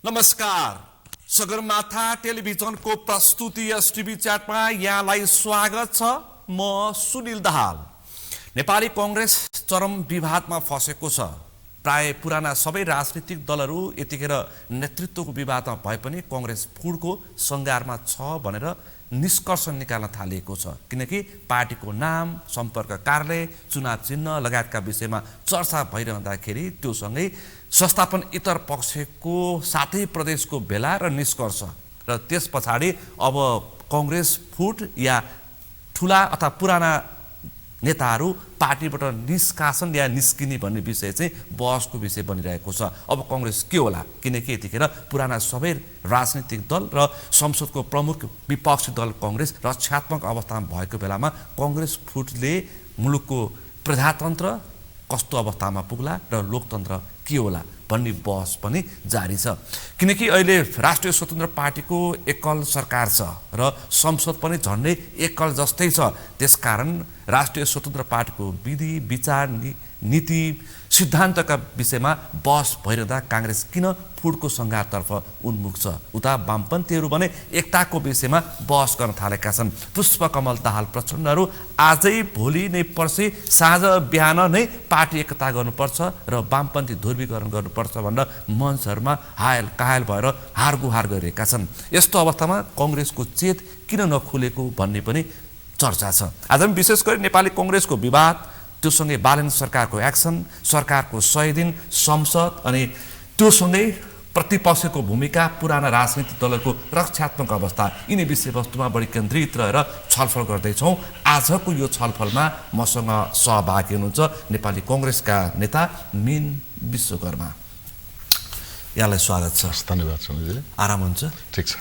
नमस्कार, सगरमाथा टेलिभिजनको प्रस्तुति एसटिभी च्याटमा यहाँलाई स्वागत छ। म सुनिल दाहाल। नेपाली कांग्रेस चरम विवादमा फसेको छ। प्राय पुराना सबै राजनीतिक दलहरू यतिखेर नेतृत्वको विवादमा भए पनि कांग्रेस फुडको संगारमा छ भनेर निष्कर्ष निकाल्न थालिएको छ। किनकि पार्टीको नाम, सम्पर्क कार्यालय, चुनाव चिन्ह लगायतका विषयमा चर्चा भइरहँदाखेरि त्यो सँगै संस्थापन इतर पक्षको साथै प्रदेशको बेला र निष्कर्ष र त्यस पछाडि अब कांग्रेस फुट या ठुला अथवा पुराना नेताहरू पार्टीबाट निष्कासन या निस्किने भन्ने विषय चाहिँ बहसको विषय बनिरहेको छ। अब कांग्रेस के होला? किनकि यतिखेर पुराना सबै राजनीतिक दल र संसदको प्रमुख विपक्षी दल कांग्रेस रक्षात्मक अवस्थामा भएको बेलामा कांग्रेस फुटले मुलुकको प्रजातन्त्र कस्तो अवस्थामा पुग्ला र लोकतन्त्र के होला भन्ने बहस पनि जारी छ। किनकि अहिले राष्ट्रिय स्वतन्त्र पार्टीको एकल सरकार छ र संसद पनि झन्डै एकल जस्तै छ। त्यसकारण राष्ट्रिय स्वतन्त्र पार्टीको विधि, विचार, नीति, सिद्धान्तका विषयमा बहस भइरहँदा कांग्रेस किन फुटको संघारतर्फ उन्मुख छ? उता वामपन्थीहरू भने एकताको विषयमा बहस गर्न थालेका छन्। पुष्पकमल दाहाल प्रचण्डहरू आजै, भोलि नै, पर्सि, साँझ बिहान नै पार्टी एकता गर्नुपर्छ र वामपन्थी ध्रुवीकरण गर्नुपर्छ भनेर मञ्चहरूमा हायल कायल भएर हारगुहार गरिरहेका छन्। यस्तो अवस्थामा कांग्रेसको चेत किन नखुलेको भन्ने पनि चर्चा छ। आज हामी विशेष गरी नेपाली कांग्रेसको विवाद, त्योसँगै बालन सरकारको एक्सन, सरकारको 100 दिन, संसद अनि त्योसँगै प्रतिपक्षको भूमिका, पुराना राजनीतिक दलहरूको रक्षात्मक अवस्था, यिनी विषयवस्तुमा बढी केन्द्रित रहेर छलफल गर्दैछौँ। आजको यो छलफलमा मसँग सहभागी हुनुहुन्छ नेपाली कांग्रेसका नेता मीन विश्वकर्मा। यहाँलाई स्वागत छ। धन्यवाद सुनिलजी। आराम हुन्छ? ठिक छ।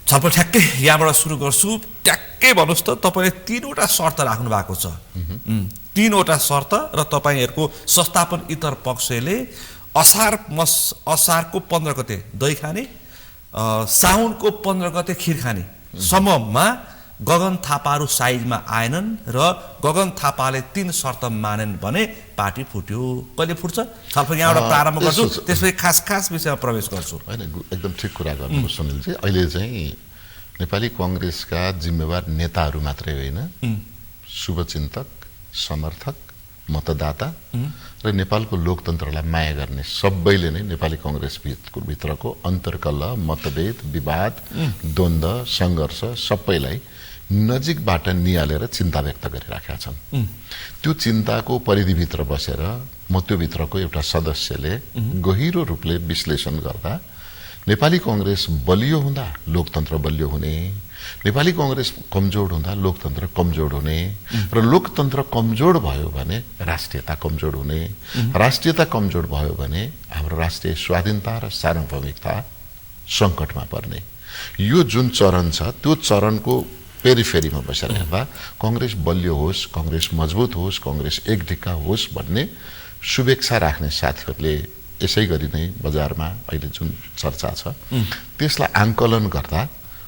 छलफल ठ्याक्कै यहाँबाट सुरु गर्छु। ट्याक्कै भन्नुहोस् त, तपाईँले 3वटा शर्त राख्नु भएको छ। 3वटा शर्त र तपाईँहरूको संस्थापन इतर पक्षले असारको 15 गते दही खाने, साउनको 15 गते खिर खाने सम्ममा गगन थापाहरू साइजमा आएनन् र गगन थापाले 3 शर्त मानेन् भने पार्टी फुट्यो। कहिले फुट्छ? छलफल यहाँबाट प्रारम्भ गर्छु, त्यसपछि खास विषयमा प्रवेश गर्छु। हैन, एकदम ठिक कुरा गर्नुभयो सुनिलजी। अहिले चाहिँ नेपाली कांग्रेसका जिम्मेवार नेताहरू मात्रै होइन, शुभचिन्तक, समर्थक, मतदाता र नेपालको लोकतन्त्रलाई माया गर्ने सबैले नै नेपाली कांग्रेस भित्रको अन्तर्कलह, मतभेद, विवाद, द्वन्द्व, सङ्घर्ष सबैलाई नजिकबाट निहालेर चिन्ता व्यक्त गरिराखेका छन्। त्यो चिन्ताको परिधिभित्र बसेर म त्यो भित्रको एउटा सदस्यले गहिरो रूपले विश्लेषण गर्दा नेपाली कांग्रेस बलियो हुँदा लोकतन्त्र बलियो हुने, नेपाली कांग्रेस कमजोर हुँदा लोकतन्त्र कमजोर हुने र लोकतन्त्र कमजोर भयो भने राष्ट्रियता कमजोर हुने, राष्ट्रियता कमजोर भयो भने हाम्रो राष्ट्रिय स्वाधीनता र सार्वभौमिकता सङ्कटमा पर्ने। यो जुन चरण छ त्यो चरणको पेरिफेरीमा बसेर हेर्दा कांग्रेस बलियो होस्, कांग्रेस मजबुत होस्, कांग्रेस एकढिक्का होस् भन्ने शुभेच्छा राख्ने साथीहरूले यसै गरी नै बजारमा अहिले जुन चर्चा छ त्यसलाई आंकलन गर्दा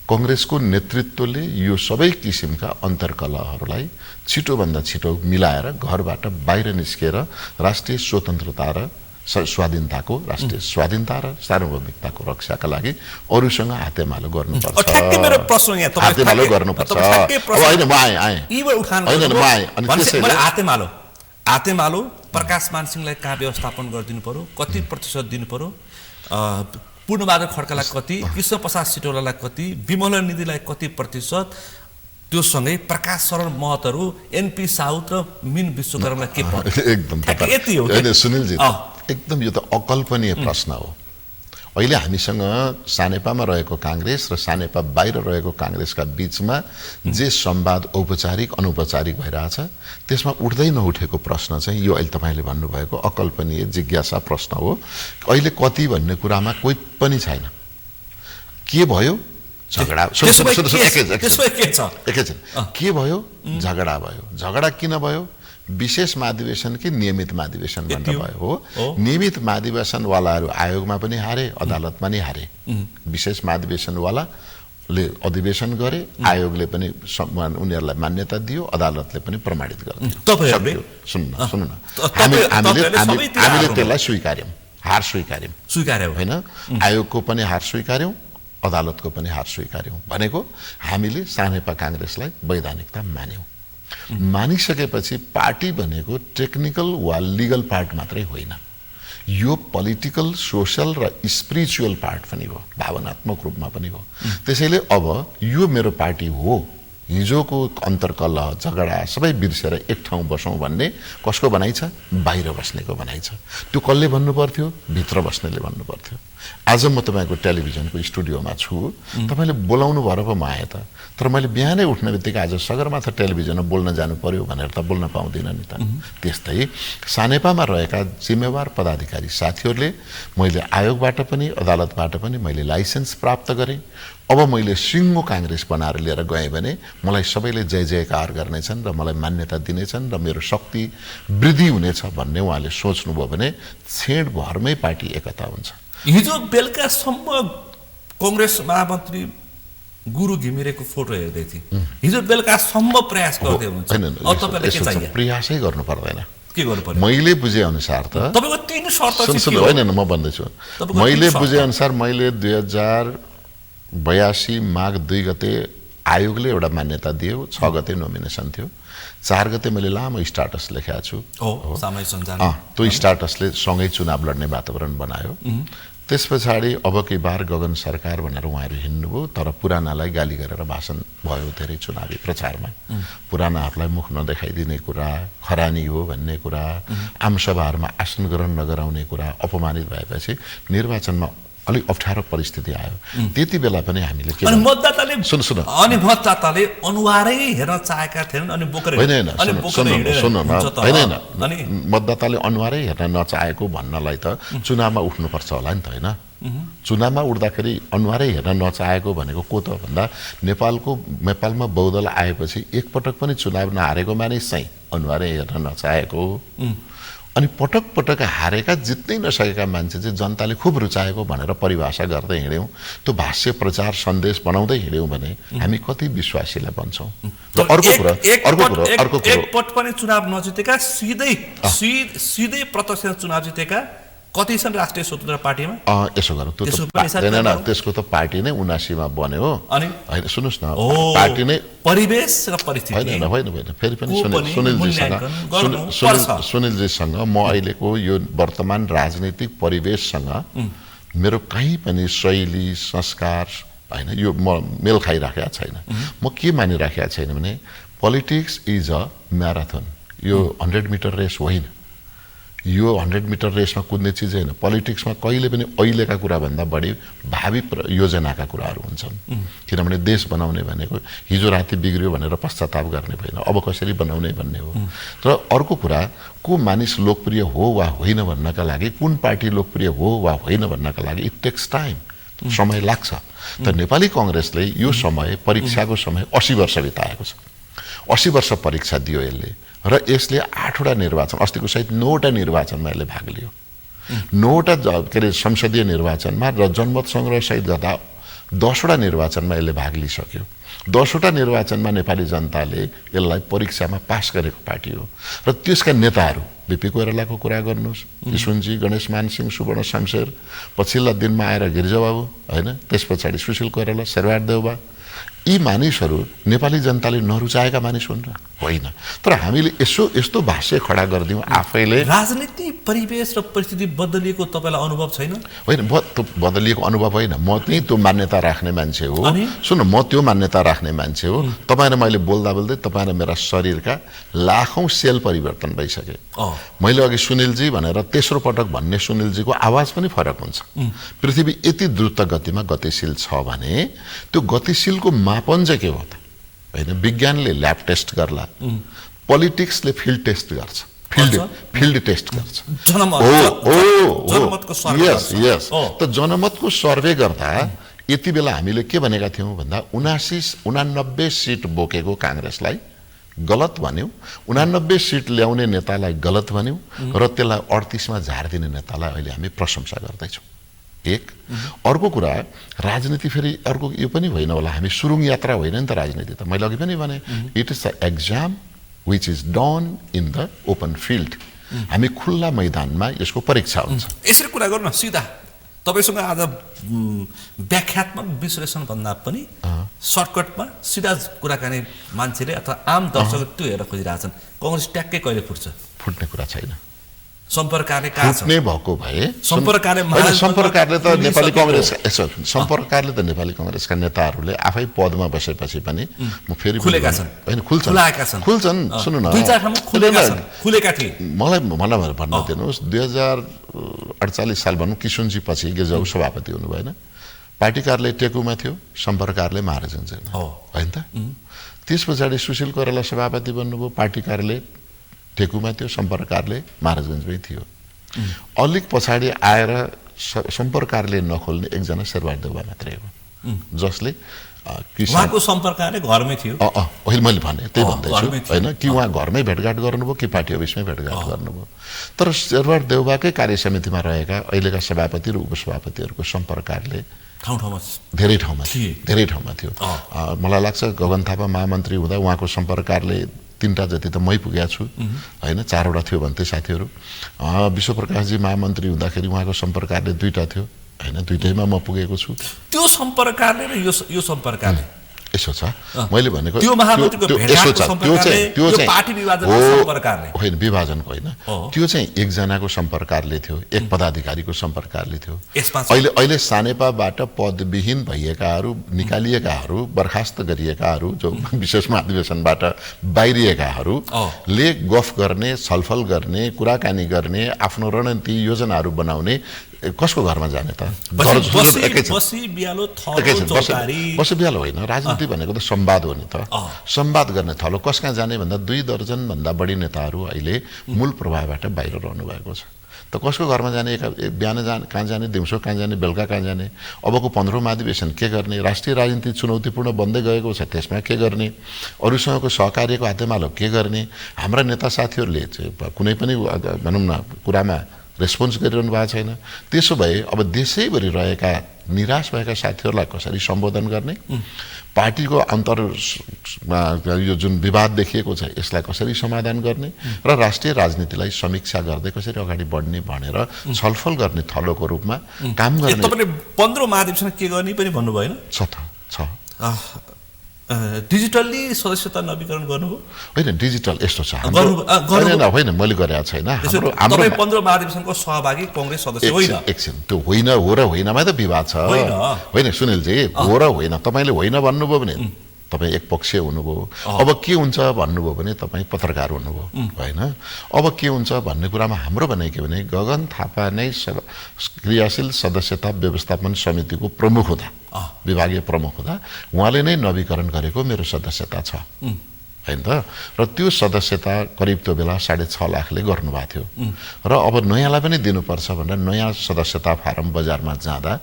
कांग्रेसको नेतृत्वले यो सबै किसिमका अन्तर्कलहहरूलाई छिटोभन्दा छिटो मिलाएर घरबाट बाहिर निस्केर राष्ट्रिय स्वतन्त्रता र स्वाधीनताको, राष्ट्रिय स्वाधीनता र सार्वभौमिकताको रक्षाका लागि अरूसँग हातेमालो गर्नुपर्छ। हातेमालो गर्नुपर्छ। होइन म आएँ। हातेमालो प्रकाश मानसिंहलाई कहाँ व्यवस्थापन गरिदिनु पर्यो, कति प्रतिशत दिनु पर्यो, पूर्णबहादुर खड्कालाई कति, कृष्ण प्रसाद सिटौलालाई कति, विमला निधिलाई कति प्रतिशत, त्यो सँगै प्रकाश शरण महतहरू, एनपी साउथ र मीन विश्वकर्मालाई के पर्यो? एकदम सुनिलजी, एकदम यो त अकल्पनीय प्रश्न हो। अहिले हामीसँग सानेपामा रहेको कांग्रेस र सानेपा बाहिर रहेको कांग्रेसका बीचमा जे संवाद औपचारिक अनौपचारिक भइरहेछ त्यसमा उठ्दै नउठेको प्रश्न चाहिँ यो अहिले तपाईले भन्नुभएको अकल्पनीय जिज्ञासा प्रश्न हो। अहिले कति भन्ने कुरामा कोही पनि छैन। के भयो? झगडा। के भयो? झगडा भयो। झगडा किन भयो? विशेष महाधिवेशन कि नियमित महाधिवेशन भन्ने भयो हो। नियमित महाधिवेशनवालाहरू आयोगमा पनि हारे, अदालतमा नि हारे। विशेष महाधिवेशनवालाले अधिवेशन गरे, आयोगले पनि उनीहरूलाई मान्यता दियो, अदालतले पनि प्रमाणित गर्यो। तपाईहरुले सुन्नु न, हामीले त्यसलाई स्वीकार्यौं। हार स्वीकार्यौं स्वीकार्यौ हैन आयोगको पनि हार स्वीकार्यौं अदालतको पनि हार स्वीकार्यौं भनेको हामीले सानेपा कांग्रेसलाई वैधानिकता मान्यौं मानिसकेपछि पार्टी भनेको टेक्निकल वा लिगल पार्ट मात्रै होइन यो पोलिटिकल सोशल र स्पिरिचुअल पार्ट पनि हो भावनात्मक रूपमा पनि हो त्यसैले अब यो मेरो पार्टी हो हिजोको अन्तर्कलह झगडा सबै बिर्सेर एक ठाउँ बसौं भन्ने कसको भनाइ छ बाहिर बस्नेको भनाइ छ त्यो कसले भन्नु पर्थ्यो भित्र बस्नेले भन्नु पर्थ्यो आज म तपाईको टेलिभिजनको स्टुडियोमा छु तपाईले बोलाउनु भएर पो म आए त तर मैले बिहानै उठ्ने बित्तिकै आज सगरमाथा टेलिभिजनमा बोल्न जानु पर्यो भनेर त बोल्न पाउँदिन नि त त्यस्तै सानेपामा रहेका जिम्मेवार पदाधिकारी साथीहरूले मैले आयोगबाट पनि अदालतबाट पनि मैले लाइसेन्स प्राप्त गरेँ अब मैले सिङ्गो कांग्रेस बनाएर लिएर गएँ भने मलाई सबैले जय जयकार गर्नेछन् र मलाई मान्यता दिनेछन् र मेरो शक्ति वृद्धि हुनेछ भन्ने उहाँले सोच्नुभयो भने छेडभरमै पार्टी एकता हुन्छ हिजो बेलुकासम्म कांग्रेस महामन्त्री गुरु घिमिरेको फोटो हेर्दै थिए हिजो बेलुकासम्म प्रयास गर्दै हुनुहुन्छ अब तपाईले के चाहियो प्रयासै गर्नु पर्दैन के गर्नु पर्यो मैले बुझे अनुसार त तपाईको तीन शर्त चाहिँ के होइन म भन्दैछु मैले बुझे अनुसार मैले 2082 माघ 2 गते आयोगले एउटा मान्यता दियो 6 गते नोमिनेसन थियो 4 गते मैले लामो स्ट्याटस लेखेको छु सामाजिक सञ्जाल त्यो स्ट्याटसले सँगै चुनाव लड्ने वातावरण बनायो त्यसपछि अब की बार गगन सरकार भनेर उहाँहरू हिँड्नुभयो तर पुरानालाई गाली गरेर भाषण भयो धेरै चुनावी प्रचारमा पुरानाहरूलाई मुख नदेखाइदिने कुरा खरानी हो भन्ने कुरा आमसभाहरूमा आसन ग्रहण नगराउने कुरा अपमानित भएपछि निर्वाचनमा अलि अप्ठ्यारो परिस्थिति आयो त्यति बेला पनि हामीले के अनि मतदाताले सुन अनि मतदाताले अनुहारै हेर्न चाहेका थिएनन् अनि बोकेर अनि सुन हैन अनि मतदाताले अनुहारै हेर्न नचाहेको भन्नलाई त चुनावमा उठ्नुपर्छ होला नि त हैन चुनावमा उठ्दाखेरि अनुहारै हेर्न नचाहेको भनेको को त भन्दा नेपालमा बहुदल आएपछि एकपटक पनि चुनाव नहारेको मानिस चाहिँ अनुहारै हेर्न नचाहेको अनि पटक पटक हारेका जित्नै नसकेका मान्छे चाहिँ जनताले खुब रुचाएको भनेर परिभाषा गर्दै हिँड्यौं त्यो भाष्य प्रचार सन्देश बनाउँदै हिँड्यौं भने हामी कति विश्वासीलाई बन्छौं र अर्को कुरा एक पट पनि चुनाव नजितेका सिधै प्रत्यक्ष चुनाव जितेका कति छन् राष्ट्रिय स्वतन्त्र पार्टीमा यसो गरौँ त्यसको त पार्टी नै 79 मा बन्यो अनि हैन सुन्नुस् न पार्टी नै परिवेश र परिस्थिति होइन फेरि पनि सुनिलजीसँग म अहिलेको यो वर्तमान राजनीतिक परिवेशसँग मेरो कहीँ पनि शैली संस्कार हैन यो म मेल खाइराखेको छैन म के मानिराखेको छैन भने पोलिटिक्स इज अ म्याराथन यो 100 मिटर रेस होइन यो 100 मिटर रेसमा कुद्ने चीज हैन पोलिटिक्समा कहिले पनि अहिलेका कुरा भन्दा बढी भावी योजनाका कुराहरू हुन्छन् किनभने देश बनाउने भनेको हिजो राति बिग्रियो भनेर पश्चाताप गर्ने होइन अब कसरी बनाउने भन्ने हो र अर्को कुरा को मानिस लोकप्रिय हो वा होइन भन्नका लागि कुन पार्टी लोकप्रिय हो वा होइन भन्नका लागि इट टेक्स टाइम समय लाग्छ त नेपाली कांग्रेसले यो समय परीक्षाको समय 80 वर्ष बिताएको छ 80 वर्ष परीक्षा दियो यसले र यसले 8 वटा निर्वाचन अस्तिको सहित 9 वटा निर्वाचनमा यसले भाग लियो 9 वटा के संसदीय निर्वाचनमा र जनमत संग्रह सहित गर्दा 10 वटा निर्वाचनमा यसले भाग लिइसक्यो 10 वटा निर्वाचनमा नेपाली जनताले यसलाई परीक्षामा पास गरेको पार्टी हो र त्यसका नेताहरू बीपी कोइरालाको कुरा गर्नुस् विष्णुजी गणेशमान सिंह सुवर्ण शमशेर पछिल्ला दिनमा आएर गिरिजाबाबु हैन त्यसपछि सुशील कोइराला शेरबहादुर देउबा यी मानिसहरू नेपाली जनताले नरुचाएका मानिस हुन् र होइन तर हामीले यस्तो भाष्य खडा गर्दियौं आफैले राजनीति परिवेश र परिस्थिति बदलिएको तपाईलाई अनुभव छैन होइन बदलिएको अनुभव होइन म चाहिँ त्यो मान्यता राख्ने मान्छे हो सुन म त्यो मान्यता राख्ने मान्छे हो तपाईले मैले बोल्दा बोल्दै तपाईले मेरा शरीरका लाखौं सेल परिवर्तन भइसके मैले अघि सुनिलजी भनेर तेस्रो पटक भन्ने सुनिलजीको आवाज पनि फरक हुन्छ पृथ्वी यति द्रुत गतिमा गतिशील छ भने त्यो गतिशीलको मापन चाहिँ के हो त हैन विज्ञानले ल्याब टेस्ट गर्ला पोलिटिक्सले फिल्ड टेस्ट गर्छ फिल्ड टेस्ट गर्छ जनमतको सर्वे यस त जनमतको सर्वे गर्दा यति बेला हामीले के भनेका थियौं भन्दा 89 सिट बोकेको कांग्रेसलाई गलत भन्यौं 89 सिट ल्याउने नेतालाई गलत भन्यौं र त्यसलाई 38 मा झार्दिने नेतालाई अहिले हामी प्रशंसा गर्दैछौं एक अर्को कुरा राजनीति फेरि अर्को यो पनि होइन होला हामी सुरुङ यात्रा होइन नि त राजनीति त मैले अघि पनि भने it is the exam which is done in the open field हामी खुल्ला मैदानमा यसको परीक्षा हुन्छ। यसरी कुरा गर्नु न सिधा, तपाईसँग आज व्याख्यात्मक विश्लेषण भन्दा पनि सर्टकटमा सिधा कुराकानी मान्छेले अथवा आम दर्शकले त्यो हेरेर खोजिरहेछन्। कांग्रेस ट्याक्कै कहिले फुट्छ? फुट्ने कुरा छैन। सम्पर्कले कहाँ छ? फुट्ने भएको भए सम्पर्कले त नेपाली कांग्रेस सम्पर्कले त नेपाली कांग्रेसका नेताहरूले आफै पदमा बसेपछि पनि म फेरि खुलेका छन् हैन खुल्छन् सुन्नु न खुलेका थिए। मलाई भन्न दिनुहोस् 2048 साल भनौँ किशुनजी पछि गेजाउ सभापति हुनु भएन, पार्टी कार्यालय टेकुमा थियो, सम्पर्क कार्यालय महाराजगञ्जमा हैन त। त्यस पछाडि सुशील कोइराला सभापति बन्नुभयो, पार्टी कार्यालय टेकुमा थियो, सम्पर्क कार्यालय महाराजगञ्जमै थियो। अलिक पछाडि आएर सम्पर्क कार्यालय नखोल्ने एकजना शेरबहादुर देउवा मात्रै हो, जसले उहाँको सम्पर्क कार्यालय घरमै थियो। अहिले मैले भने त्यही भन्दैछु हैन कि उहाँ घरमै भेटघाट गर्नुभयो कि पार्टी अफिसमै भेटघाट गर्नुभयो। तर शेरबहादुर देउवाकै कार्य समितिमा रहेका अहिलेका सभापति र उपसभापतिहरूको सम्पर्क कार्यालय धेरै ठाउँमा थियो। मलाई लाग्छ गगन थापा महामन्त्री हुँदा उहाँको सम्पर्क कार्यालय 3टा जति त मै पुगेको छु हैन, 4वटा थियो भन्थे साथीहरू। विश्वप्रकाशजी महामन्त्री हुँदाखेरि उहाँको सम्पर्क कार्यालय 2टा थियो हैन, 2टैमा म पुगेको छु। त्यो सम्पर्क कार्यालय र यो सम्पर्क कार्यालय यसो छ। मैले भनेको त्यो महामन्त्रीको भेटघाटको सम्पर्क कार्यालय यो पार्टी विभाजनको सम्पर्क कार्यालय होइन, विभाजनको होइन, त्यो चाहिँ एकजनाको सम्पर्क कार्यालय थियो, एक पदाधिकारीको सम्पर्क कार्यालय थियो। अहिले सानेपाबाट पदविहीन भइएकाहरू, निकालिएकाहरू, बर्खास्त गरिएकाहरू, जो विशेष महाधिवेशनबाट बाहिरिएकाहरूले गफ गर्ने, छलफल गर्ने, कुराकानी गर्ने, आफ्नो रणनीति योजनाहरू बनाउने कसको घरमा जाने त? बसी बिहालो होइन, राजनीति भनेको त संवाद हो नि त। संवाद गर्ने थलो कसका जाने भन्दा 2 दर्जन भन्दा बढी नेताहरू अहिले मूल प्रभावबाट बाहिर रहनु भएको छ। त कसको घरमा जाने, बिहान कहाँ जाने, दिउँसो कहाँ जाने, बेलुका कहाँ जाने? अबको 15औं महाधिवेशन के गर्ने? राष्ट्रिय राजनीति चुनौतीपूर्ण बन्दै गएको छ, त्यसमा के गर्ने? अरूसँगको सहकार्यको हातेमालो के गर्ने? हाम्रा नेता साथीहरूले चाहिँ कुनै पनि भनौँ न कुरामा रेस्पोन्स गरिरहनु भएको छैन। त्यसो भए अब देशैभरि रहेका निराश भएका साथीहरूलाई कसरी सम्बोधन गर्ने? पार्टीको यो जुन विवाद देखिएको छ यसलाई कसरी समाधान गर्ने र राष्ट्रिय राजनीतिलाई समीक्षा गर्दै कसरी अगाडि बढ्ने भनेर छलफल गर्ने थलोको रूपमा काम गर्ने। तपाईले 15औं महाधिवेशन के गर्ने पनि भन्नु भएन? छ। डिजिटल्ली सदस्यता नवीकरण गर्नुभयो? होइन, डिजिटल यस्तो छ होइन, मैले गरेको छैन। हाम्रो 15औं महाधिवेशनको सहभागी कांग्रेस सदस्य होइन। एकछिन, त्यो होइन हो र होइनमा त विवाद छ होइन सुनिलजी, हो र होइन। तपाईले होइन भन्नुभयो भने तपाईँ एकपक्षीय हुनुभयो। अब के हुन्छ भन्नुभयो भने तपाईँ पत्रकार हुनुभयो होइन। अब के हुन्छ भन्ने कुरामा हाम्रो भनाइ के भने गगन थापा नै क्रियाशील सदस्यता व्यवस्थापन समितिको प्रमुख हुँदा, विभागीय प्रमुख हुँदा उहाँले नै नवीकरण गरेको मेरो सदस्यता छ हैन त। र त्यो सदस्यता करिब त्यो बेला 6.5 लाखले गर्नुभएको थियो र अब नयाँलाई पनि दिनुपर्छ भनेर नयाँ सदस्यता फारम बजारमा जाँदा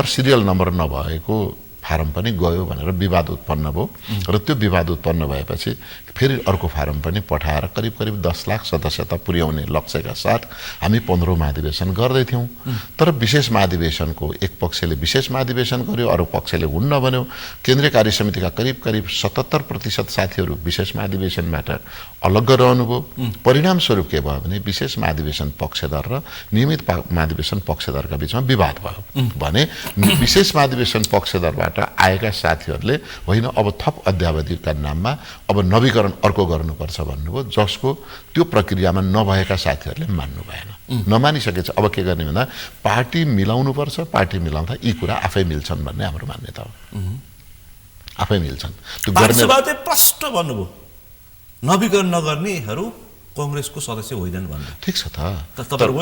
सिरियल नम्बर नभएको फारम पनि गयो भनेर विवाद उत्पन्न भयो र त्यो विवाद उत्पन्न भएपछि फेरि अर्को फारम पनि पठाएर करिब 10 लाख सदस्यता पुर्याउने लक्ष्यका साथ हामी 15औं महाधिवेशन गर्दै थियौं। तर विशेष महाधिवेशनको एक पक्षले विशेष महाधिवेशन गर्यो, अरु पक्षले हुन्न भन्यो। केन्द्रीय कार्य समितिका करिब 77% साथीहरू विशेष महाधिवेशनबाट अलग रहनुभयो। परिणाम स्वरूप के भयो भने विशेष महाधिवेशन पक्षधर र नियमित महाधिवेशन पक्षधरका बीचमा विवाद भयो भने विशेष महाधिवेशन पक्षधरबाट आएका साथीहरूले होइन अब थप अध्यावधिका नाममा अब नवीकरण अर्को गर्नुपर्छ भन्नुभयो, जसको त्यो प्रक्रियामा नभएका साथीहरूले मान्नु भएन। नमानिसकेपछि अब के गर्ने भन्दा पार्टी मिलाउनु पर्छ, पार्टी मिलाउँदा यी कुरा आफै मिल्छन् भन्ने हाम्रो मान्यता हो। आफै मिल्छन् त्यो गर्ने सभाले प्रष्ट भन्नुभयो, नवीकरण नगर्नेहरू कांग्रेसको सदस्य होइनन् भन्ने। ठीक छ त,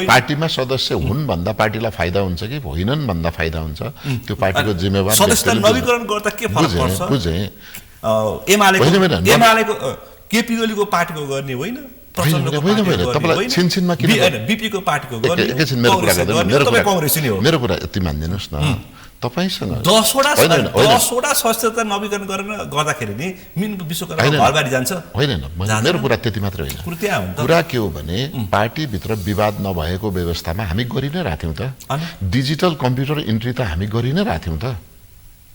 पार्टीमा सदस्य हुन् भन्दा पार्टीलाई फाइदा हुन्छ कि होइनन् भन्दा फाइदा हुन्छ, त्यो पार्टीको जिम्मेवार। सदस्यता नवीकरण गर्दा के फरक पर्छ? बुझे एमालेको केपी ओलीको पार्टीको गर्ने होइन, तपाईलाई छिनछिनमा किन बीपीको पार्टीको गर्ने? एकैछिन मेरो कुरा यति मान्दिनुस् न, तपाईसँग 10वटा सदस्यता नवीकरण गरेर गर्दाखेरि नि विश्वकर्मा घरबारी जान्छ होइन। मेरो कुरा त्यति मात्र होइन। कुरा के हो भने पार्टी भित्र विवाद नभएको व्यवस्थामा हामी गरि नै राख्यौं त। डिजिटल कम्प्युटर इन्ट्री त हामी गरि नै राख्यौं त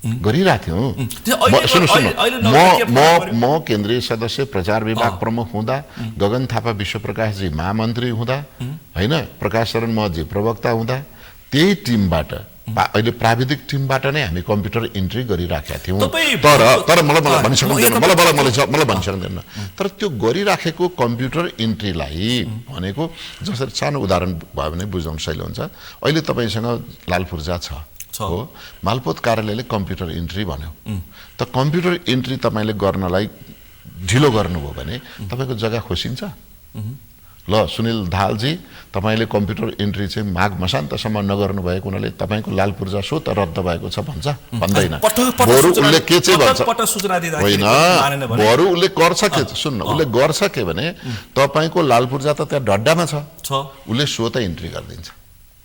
गरिरहेको थियौँ। म केन्द्रीय सदस्य प्रचार विभाग प्रमुख हुँदा, गगन थापा विश्व प्रकाशजी महामन्त्री हुँदा, होइन प्रकाश शरण महजी प्रवक्ता हुँदा, त्यही टिमबाट अहिले प्राविधिक टिमबाट नै हामी कम्प्युटर इन्ट्री गरिराखेका थियौँ। तर मलाई भनिसक्दैन। तर त्यो गरिराखेको कम्प्युटर इन्ट्रीलाई भनेको जसरी सानो उदाहरण भयो भने बुझाउन सजिलो हुन्छ। अहिले तपाईँसँग लाल पूर्जा छ हो, मालपोत कार्यालयले कम्प्युटर इन्ट्री भन्यो, त कम्प्युटर इन्ट्री तपाईँले गर्नलाई ढिलो गर्नुभयो भने तपाईँको जग्गा खोसिन्छ। ल सुनिल दाहालजी, तपाईँले कम्प्युटर इन्ट्री चाहिँ माघ मसान्तसम्म नगर्नु भएको हुनाले तपाईँको लाल पूर्जा सो त रद्द भएको छ भन्छ? भन्दैन। बरु उसले के चाहिँ भन्छ, होइन बरु उसले गर्छ के, सुन्नु उसले गर्छ के भने तपाईँको लाल पूर्जा त त्यहाँ डड्डामा छ, उसले सो त इन्ट्री गरिदिन्छ।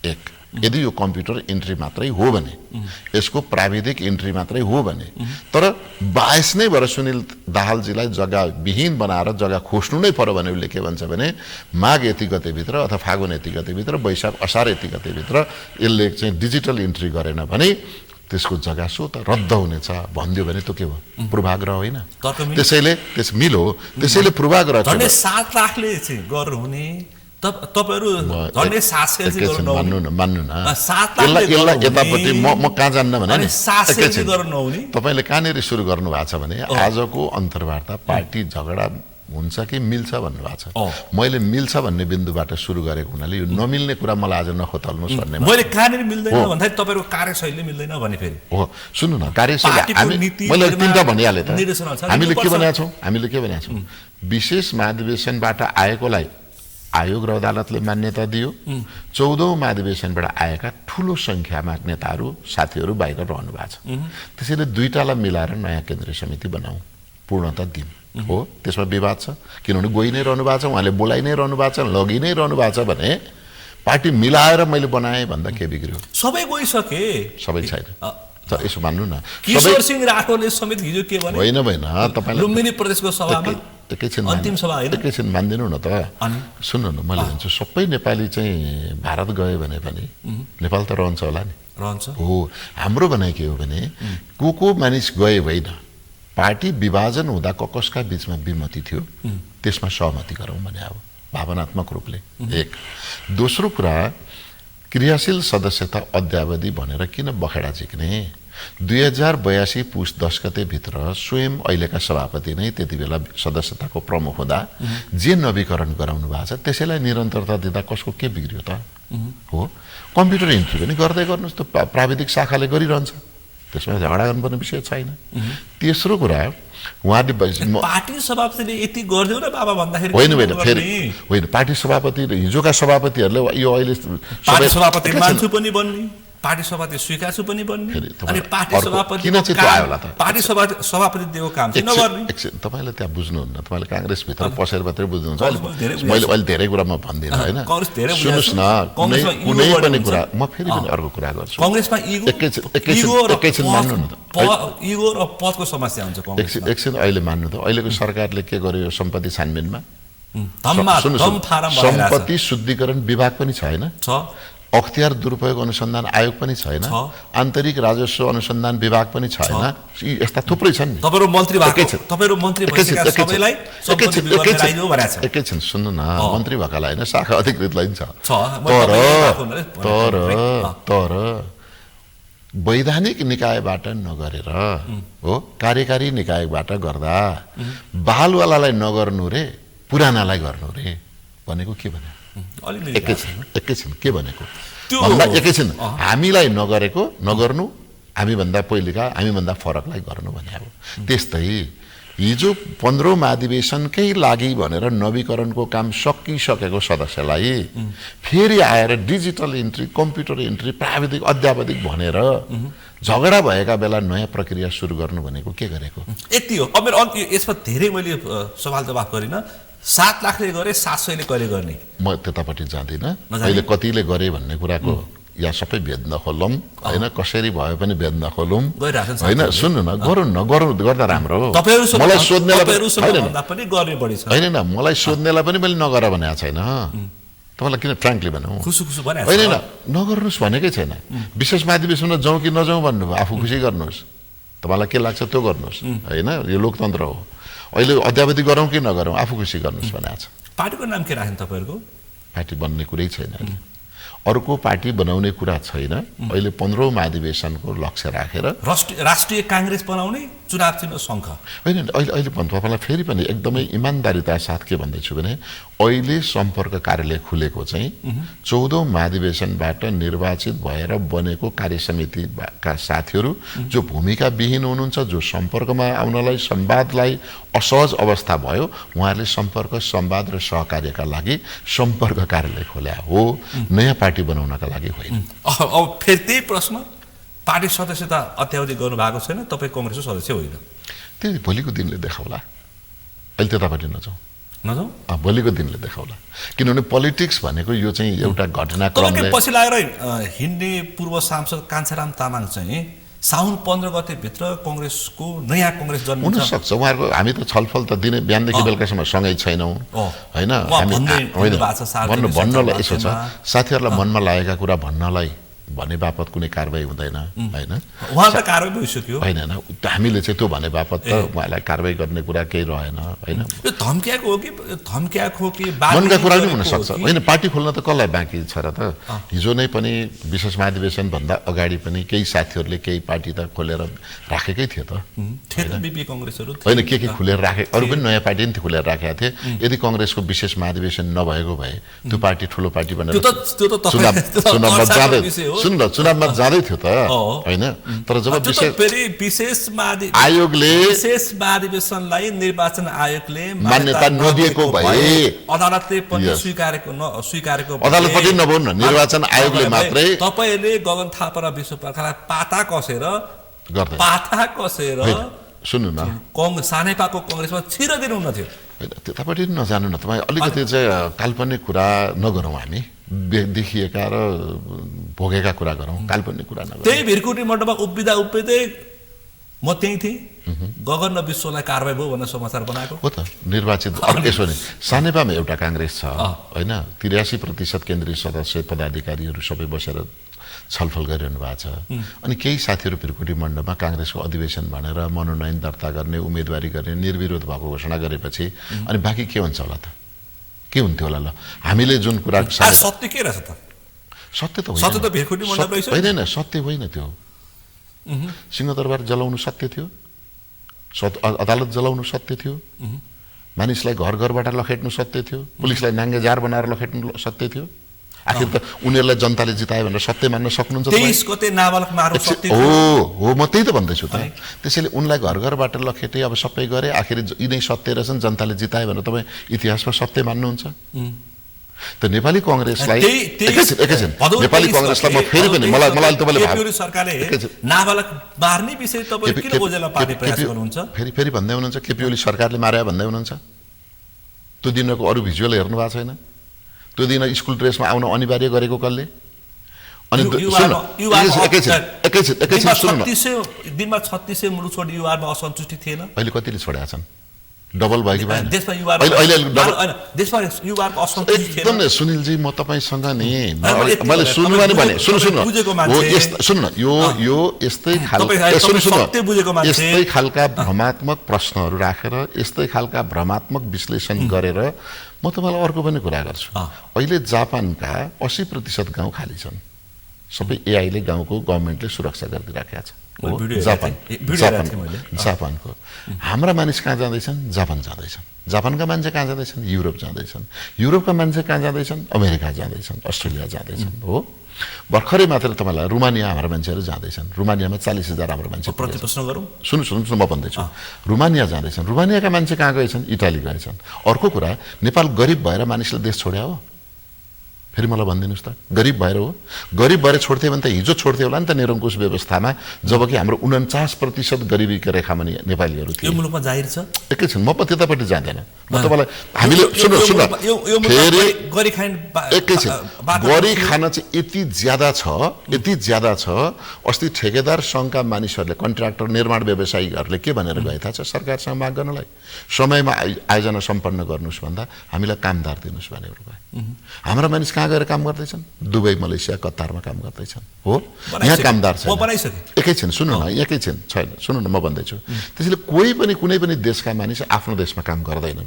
एक, यदि यो कम्प्युटर इन्ट्री मात्रै हो भने, यसको प्राविधिक इन्ट्री मात्रै हो भने, तर बायस नै भएर सुनिल दाहालजीलाई जग्गा विहीन बनाएर जग्गा खोज्नु नै पर्यो भने उसले के भन्छ भने माघ यति गतेभित्र अथवा फागुन यति गतेभित्र, वैशाख असार यति गतेभित्र यसले चाहिँ डिजिटल इन्ट्री गरेन भने त्यसको जग्गा सो त रद्द हुनेछ भनिदियो भने त के हो, पूर्वाग्रह होइन? त्यसैले त्यसैले पूर्वाग्रह 7 लाखले चाहिँ गर्नुहुने मान्नु न यसलाई यतापट्टि म कहाँ जान्न भने तपाईँले कहाँनिर सुरु गर्नु भएको छ भने आजको अन्तर्वार्ता पार्टी झगडा हुन्छ कि मिल्छ भन्नुभएको छ। मैले मिल्छ भन्ने बिन्दुबाट सुरु गरेको हुनाले यो नमिल्ने कुरा मलाई आज नखोतल्नुहोस् भन्ने। मैले कहाँनिर मिल्दैन भन्दा तपाईँको कार्यशैली मिल्दैन भने फेरि हो, सुन्नु न, कार्यशैली मैले तिनवटा भनिहालेँ त। हामीले के भनेका छौँ, विशेष महाधिवेशनबाट आएकोलाई आयोग र अदालतले मान्यता दियो। 14औं महाधिवेशनबाट आएका ठुलो संख्यामा नेताहरू साथीहरू बाहिर रहनु भएको छ। त्यसैले दुईटालाई मिलाएर नयाँ केन्द्रीय समिति बनाऊ, पूर्णता दिउँ हो। त्यसमा विवाद छ किनभने गइ नै रहनु भएको छ, उहाँले बोलाइ नै रहनु भएको छ, लगि नै रहनु भएको छ भने पार्टी मिलाएर मैले बनाएँ भन्दा के बिग्रियो? सबै गइसके, सबै छैन। यसो मान्नु न, किशोर सिंह राठौरले समेत हिजो के भने होइन तपाईले लुम्बिनी प्रदेशको सभामा अन्तिम सभा होइन, एकैछिन मान्दिनु न त। सुन्नु न, मैले भन्छु सबै नेपाली चाहिँ भारत गयो भने पनि नेपाल त रहन्छ होला नि, रहन्छ हो। हाम्रो भनाइ के हो भने को मानिस गए होइन, पार्टी विभाजन हुँदा कसका बीचमा विमति थियो त्यसमा सहमति गरौँ भने अब भावनात्मक रूपले। एक, दोस्रो कुरा, क्रियाशील सदस्यता अद्यावधि भनेर किन बखेडा झिक्ने? 2082 पुस 10 गते भित्र स्वयं अहिलेका सभापति नै त्यति बेला सदस्यताको प्रमुख हुँदा जे नवीकरण गराउनु भएको छ त्यसैलाई निरन्तरता दिँदा कसको के बिग्रियो त? हो, कम्प्युटर इन्ट्री पनि गर्दै गर्नुहोस् त, प्राविधिक शाखाले गरिरहन्छ, त्यसमा झगडा गर्नुपर्ने विषय छैन। तेस्रो कुरा, उहाँले पार्टी सभापतिले यति गरिदियो र बाबा भन्दाखेरि होइन पार्टी सभापति हिजोका सभापतिहरूले यो अहिले पार्टी सभापति मान्छु पनि बन्ने, पार्टी सभापति स्वीकार्छु पनि बन्ने, अनि पार्टी सभापति किन चाहिँ त्यो आयो होला त? पार्टी सभापति दिएको काम चाहिँ नगर्ने। तपाईले त्यहाँ बुझ्नुहुन्न, तपाईले कांग्रेस भित्र पसेर मात्रै बुझ्नुहुन्छ। मैले अहिले धेरै कुरा म भन्दिनँ होइन, सुन्नुहोस् न, कुनै पनि कुरा म फेरि पनि अर्को कुरा गर्छु। कांग्रेसमा एकैछिन मान्नु न, इगो र पदको समस्या हुन्छ कांग्रेसमा। एकछिन अहिले मान्नु त, अहिलेको सरकारले के गर्यो सम्पत्ति छानबिनमा? सम्पत्ति शुद्धिकरण विभाग पनि छ होइन, अख्तियार दुरुपयोग अनुसन्धान आयोग पनि छैन, आन्तरिक राजस्व अनुसन्धान विभाग पनि छैन, यस्ता थुप्रै छन् नि। तपाईहरु मन्त्री भएका सबैलाई सम्पत्ति विभागले राख्यो भनेको छ। एकैछिन सुन्नु न, मन्त्री भएकालाई हैन, शाखा अधिकृतलाई छ। तर वैधानिक निकायबाट नगरेर हो, कार्यकारी निकायबाट गर्दा बालवालालाई नगर्नु रे, पुरानालाई गर्नु रे भनेको के भने? एकैछिन के भनेको भन्दा एकैछिन हामीलाई नगरेको नगर्नु, हामीभन्दा पहिलेका हामीभन्दा फरकलाई गर्नु भने अब त्यस्तै हिजो 15औं महाधिवेशनकै लागि भनेर नवीकरणको काम सकिसकेको सदस्यलाई फेरि आएर डिजिटल इन्ट्री, कम्प्युटर इन्ट्री, प्राविधिक अध्यावधिक भनेर झगडा भएका बेला नयाँ प्रक्रिया सुरु गर्नु भनेको के गरेको? यति हो। अब मेरो यसमा धेरै मैले सवाल जवाफ गरिन। 7 लाखले गरे, 700ले कहिले गर्ने? म त्यतापट्टि जाँदिनँ। अहिले कतिले गरे भन्ने कुराको या सबै भेद नखोलौँ होइन, कसरी भयो पनि भेद नखोलौँ होइन। सुन्नु न, गर्दा राम्रो हो। मलाई सोध्नेलाई होइन न, मलाई सोध्नेलाई पनि मैले नगर भनेको छैन। तपाईँलाई किन फ्रेङ्कली भनौँ, होइन न, नगर्नुहोस् भनेकै छैन। विशेष महाधिवेशनमा जाउँ कि नजाउँ भन्नुभयो, आफू खुसी गर्नुहोस् तपाईँलाई के लाग्छ त्यो गर्नुहोस् होइन, यो लोकतन्त्र हो। अहिले अद्यावधि गरौँ कि नगरौँ, आफू खुसी गर्नुहोस् भनेको छ। पार्टीको नाम के राख्नु तपाईँहरूको? पार्टी बन्ने कुरै छैन अहिले। अर्को पार्टी बनाउने कुरा छैन। अहिले 15औं महाधिवेशनको लक्ष्य राखेर राष्ट्रिय काङ्ग्रेस बनाउने चुनाव चिन्ह शङ्ख होइन। अहिले तपाईँलाई फेरि पनि एकदमै इमान्दारिता साथ के भन्दैछु भने अहिले सम्पर्क कार्यालय खुलेको चाहिँ 14औं महाधिवेशनबाट निर्वाचित भएर बनेको कार्य समितिका साथीहरू जो भूमिका विहीन हुनुहुन्छ, जो सम्पर्कमा आउनलाई संवादलाई असहज अवस्था भयो, उहाँहरूले सम्पर्क संवाद र सहकार्यका लागि सम्पर्क कार्यालय खोल्या हो, नयाँ पार्टी बनाउनका लागि होइन। अब फेरि त्यही प्रश्न, पार्टी सदस्यता अत्यावधि गर्नु भएको छैन, तपाईँ कङ्ग्रेसको सदस्य होइन। त्यो भोलिको दिनले देखाउला, अहिले त्यतापट्टि नजाउँ। भोलिको दिनले देखाउला, किनभने पोलिटिक्स भनेको यो चाहिँ एउटा घटनाक्रमले। पछि लागेर हिँड्ने पूर्व सांसद कान्छाराम तामाङ चाहिँ साउन 15 गते भित्र कङ्ग्रेसको नयाँ कङ्ग्रेस जन्मिन्छ हुनसक्छ। उहाँहरूको हामी त छलफल त दिने बिहानदेखि बेलुकासम्म सँगै छैनौँ होइन। भन्नलाई यसो छ, साथीहरूलाई मनमा लागेका कुरा भन्नलाई भने बापत कुनै कारबाही हुँदैन होइन। उहाँलाई कारबाही भइसक्यो होइन होइन, हामीले चाहिँ त्यो भने बापत त उहाँलाई कारबाही गर्ने कुरा केही रहेन होइन। यो धम्क्याएको हो कि मनका कुरा पनि हुनसक्छ होइन। पार्टी खोल्न त कसलाई बाँकी छ र त? हिजो नै पनि विशेष महाधिवेशनभन्दा अगाडि पनि केही साथीहरूले केही पार्टी त खोलेर राखेकै थियो त होइन। के खुलेर राखे, अरू पनि नयाँ पार्टी पनि खोलेर राखेका थिए। यदि कङ्ग्रेसको विशेष महाधिवेशन नभएको भए त्यो पार्टी ठुलो पार्टी भनेर चुनावमा जाँदै चुनावमा जाँदै थियो त होइन। तर जब विशेष महाधिवेशनलाई निर्वाचन आयोगले मान्यता नदिएको भए अदालतले पनि स्वीकारेको अदालत पनि नभउन् न, निर्वाचन आयोगले मात्रै तपाईले गगन थापा र विश्व प्रकाशलाई पाता कसेर सुन्नु न, सानेपाको कङ्ग्रेसमा छिरदिनु हुन थियो। त्यतापट्टि नजानु न तपाईँ, अलिकति चाहिँ काल्पनिक कुरा नगरौँ, हामी देखिएका र भोगेका कुरा गरौँ, काल्पनिक कुरा नगरौँ। त्यही भिरकुटी मण्डपमा उभिँदै म त्यही थिएँ, गगन र विश्वलाई कारबाही भयो भनेर समाचार बनाएको हो त। निर्वाचित यसो नि सानेपामा एउटा काङ्ग्रेस छ होइन, 83% केन्द्रीय सदस्य पदाधिकारीहरू सबै बसेर छलफल गरिरहनु भएको छ। अनि केही साथीहरू भिरकुटी मण्डपमा काङ्ग्रेसको अधिवेशन भनेर मनोनयन दर्ता गर्ने, उम्मेदवारी गर्ने निर्विरोध भएको घोषणा गरेपछि अनि बाँकी के हुन्छ होला त? के हुन्थ्यो होला? ल हामीले जुन कुरा सत्य के रहेछ त? सत्य त होइन, सत्य होइन त्यो। सिंहदरबार जलाउनु सत्य थियो, अदालत जलाउनु सत्य थियो, मानिसलाई घर घरबाट लखेट्नु सत्य थियो, पुलिसलाई नाङ्गे जार बनाएर लखेट्नु सत्य थियो। आखिर त उनीहरूलाई जनताले जितायो भनेर सत्य मान्न सक्नुहुन्छ? 23 गते नाबालक मार्नु सत्य हो, म त्यही त भन्दैछु त। त्यसैले उनलाई घर घरबाट लखेटे, अब सबै गरे, आखिर यिनै सत्य रहेछन्, जनताले जितायो भनेर तपाईँ इतिहासमा सत्य मान्नुहुन्छ? त नेपाली कङ्ग्रेसलाई एकैछिन नेपाली कङ्ग्रेसलाई म फेरि पनि मलाई तपाईँले सरकारले नाबालक मार्ने विषय तपाईँ किन ओझेलमा पार्ने प्रयास गर्नुहुन्छ? फेरि भन्दै हुनुहुन्छ केपी ओली सरकारले मार्या भन्दै हुनुहुन्छ। त्यो दिनको अरू भिजुअल हेर्नु भएको छैन? त्यो दिन स्कुल ड्रेसमा आउन अनिवार्य गरेको कसले? अनि एकैछिन सुन्नु न, दिनमा 3600 मुलुक छोडी युवामा असन्तुष्टि थिएन, अहिले कतिले छोडेका छन्? डबल भयो कि भएन? देशमा युवाको असन्तुष्टि थिएन। एकदम सुनिलजी, म तपाईँसँग नि मैले सुन्नु भने सुन्नु यो यस्तै खालका भ्रमात्मक प्रश्नहरू राखेर, यस्तै खालका भ्रमात्मक विश्लेषण गरेर म तपाईँलाई अर्को पनि कुरा गर्छु। अहिले जापानका 80% गाउँ खाली छन्, सबै एआईले गाउँको गभर्मेन्टले सुरक्षा गरिदिइराखेका छ। जापानको हाम्रा मानिस कहाँ जाँदैछन्? जापान जाँदैछन्। जापानका मान्छे कहाँ जाँदैछन्? युरोप जाँदैछन्। युरोपका मान्छे कहाँ जाँदैछन्? अमेरिका जाँदैछन्, अस्ट्रेलिया जाँदैछन्। हो, भर्खरै मात्र तपाईँलाई रुमानिया हाम्रा मान्छेहरू जाँदैछन्। रुमानियामा 40,000 हाम्रो मान्छे। प्रतिप्रश्न गरौँ, सुन्नु म भन्दैछु। रुमानिया जाँदैछन्, रुमानियाका मान्छे कहाँ गएछन्? इटाली गएछन्। अर्को कुरा, नेपाल गरिब भएर मानिसले देश छोड्या हो? फेरि मलाई भनिदिनुहोस् त, गरिब भएर हो? गरिब भएर छोड्थ्यो भने त हिजो छोड्थ्यो होला नि त निरङ्कुश व्यवस्थामा, जबकि हाम्रो 49% गरिबीको रेखामा नेपालीहरू थिए। यो मुलुकमा जाहिर छ। एकैछिन, म त्यतापट्टि जाँदैन, म तपाईँलाई हामीले सुन्नु फेरि एकैछिन, गरी खान चाहिँ यति ज्यादा छ। अस्ति ठेकेदार सङ्घका मानिसहरूले, कन्ट्र्याक्टर, निर्माण व्यवसायीहरूले के भनेर गए थाहा छ? सरकारसँग माग गर्नलाई समयमा आयोजना सम्पन्न गर्नुहोस् भन्दा हामीलाई कामदार दिनुहोस् भनेर गए। हाम्रा मानिस कहाँ कहाँ गएर काम गर्दैछन्? दुबई, मलेसिया, कतारमा काम गर्दैछन्। हो, यहाँ कामदार छैन। एकैछिन सुन्नु न, एकैछिन छैन, सुन्नु न, म भन्दैछु। त्यसैले कोही पनि कुनै पनि देशका मानिस आफ्नो देशमा काम गर्दैनन्।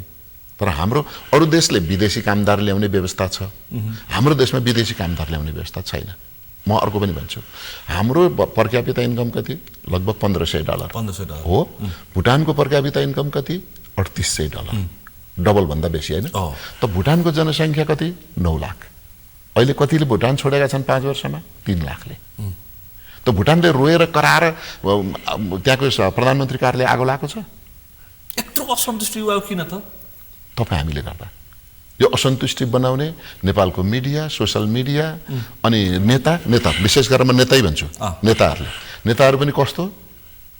तर हाम्रो अरू देशले विदेशी कामदार ल्याउने व्यवस्था छ, हाम्रो देशमा विदेशी कामदार ल्याउने व्यवस्था छैन। म अर्को पनि भन्छु, हाम्रो पर क्यापिटा इन्कम कति? लगभग $1500 हो। भुटानको पर क्यापिटा इन्कम कति? $3800, डबल भन्दा बेसी होइन। त भुटानको जनसङ्ख्या कति? 9 लाख। अहिले कतिले भुटान छोडेका छन् 5 वर्षमा? 3 लाखले। त भुटानले रोएर कराएर त्यहाँको प्रधानमन्त्री कार्यालय आगो लगाएको छ। यत्रो असन्तुष्टि भयो किन त? तपाईँ हामीले गर्दा यो असन्तुष्टि बनाउने नेपालको मिडिया, सोसल मिडिया अनि नेता विशेष गरेर म नेतै भन्छु, नेताहरू पनि कस्तो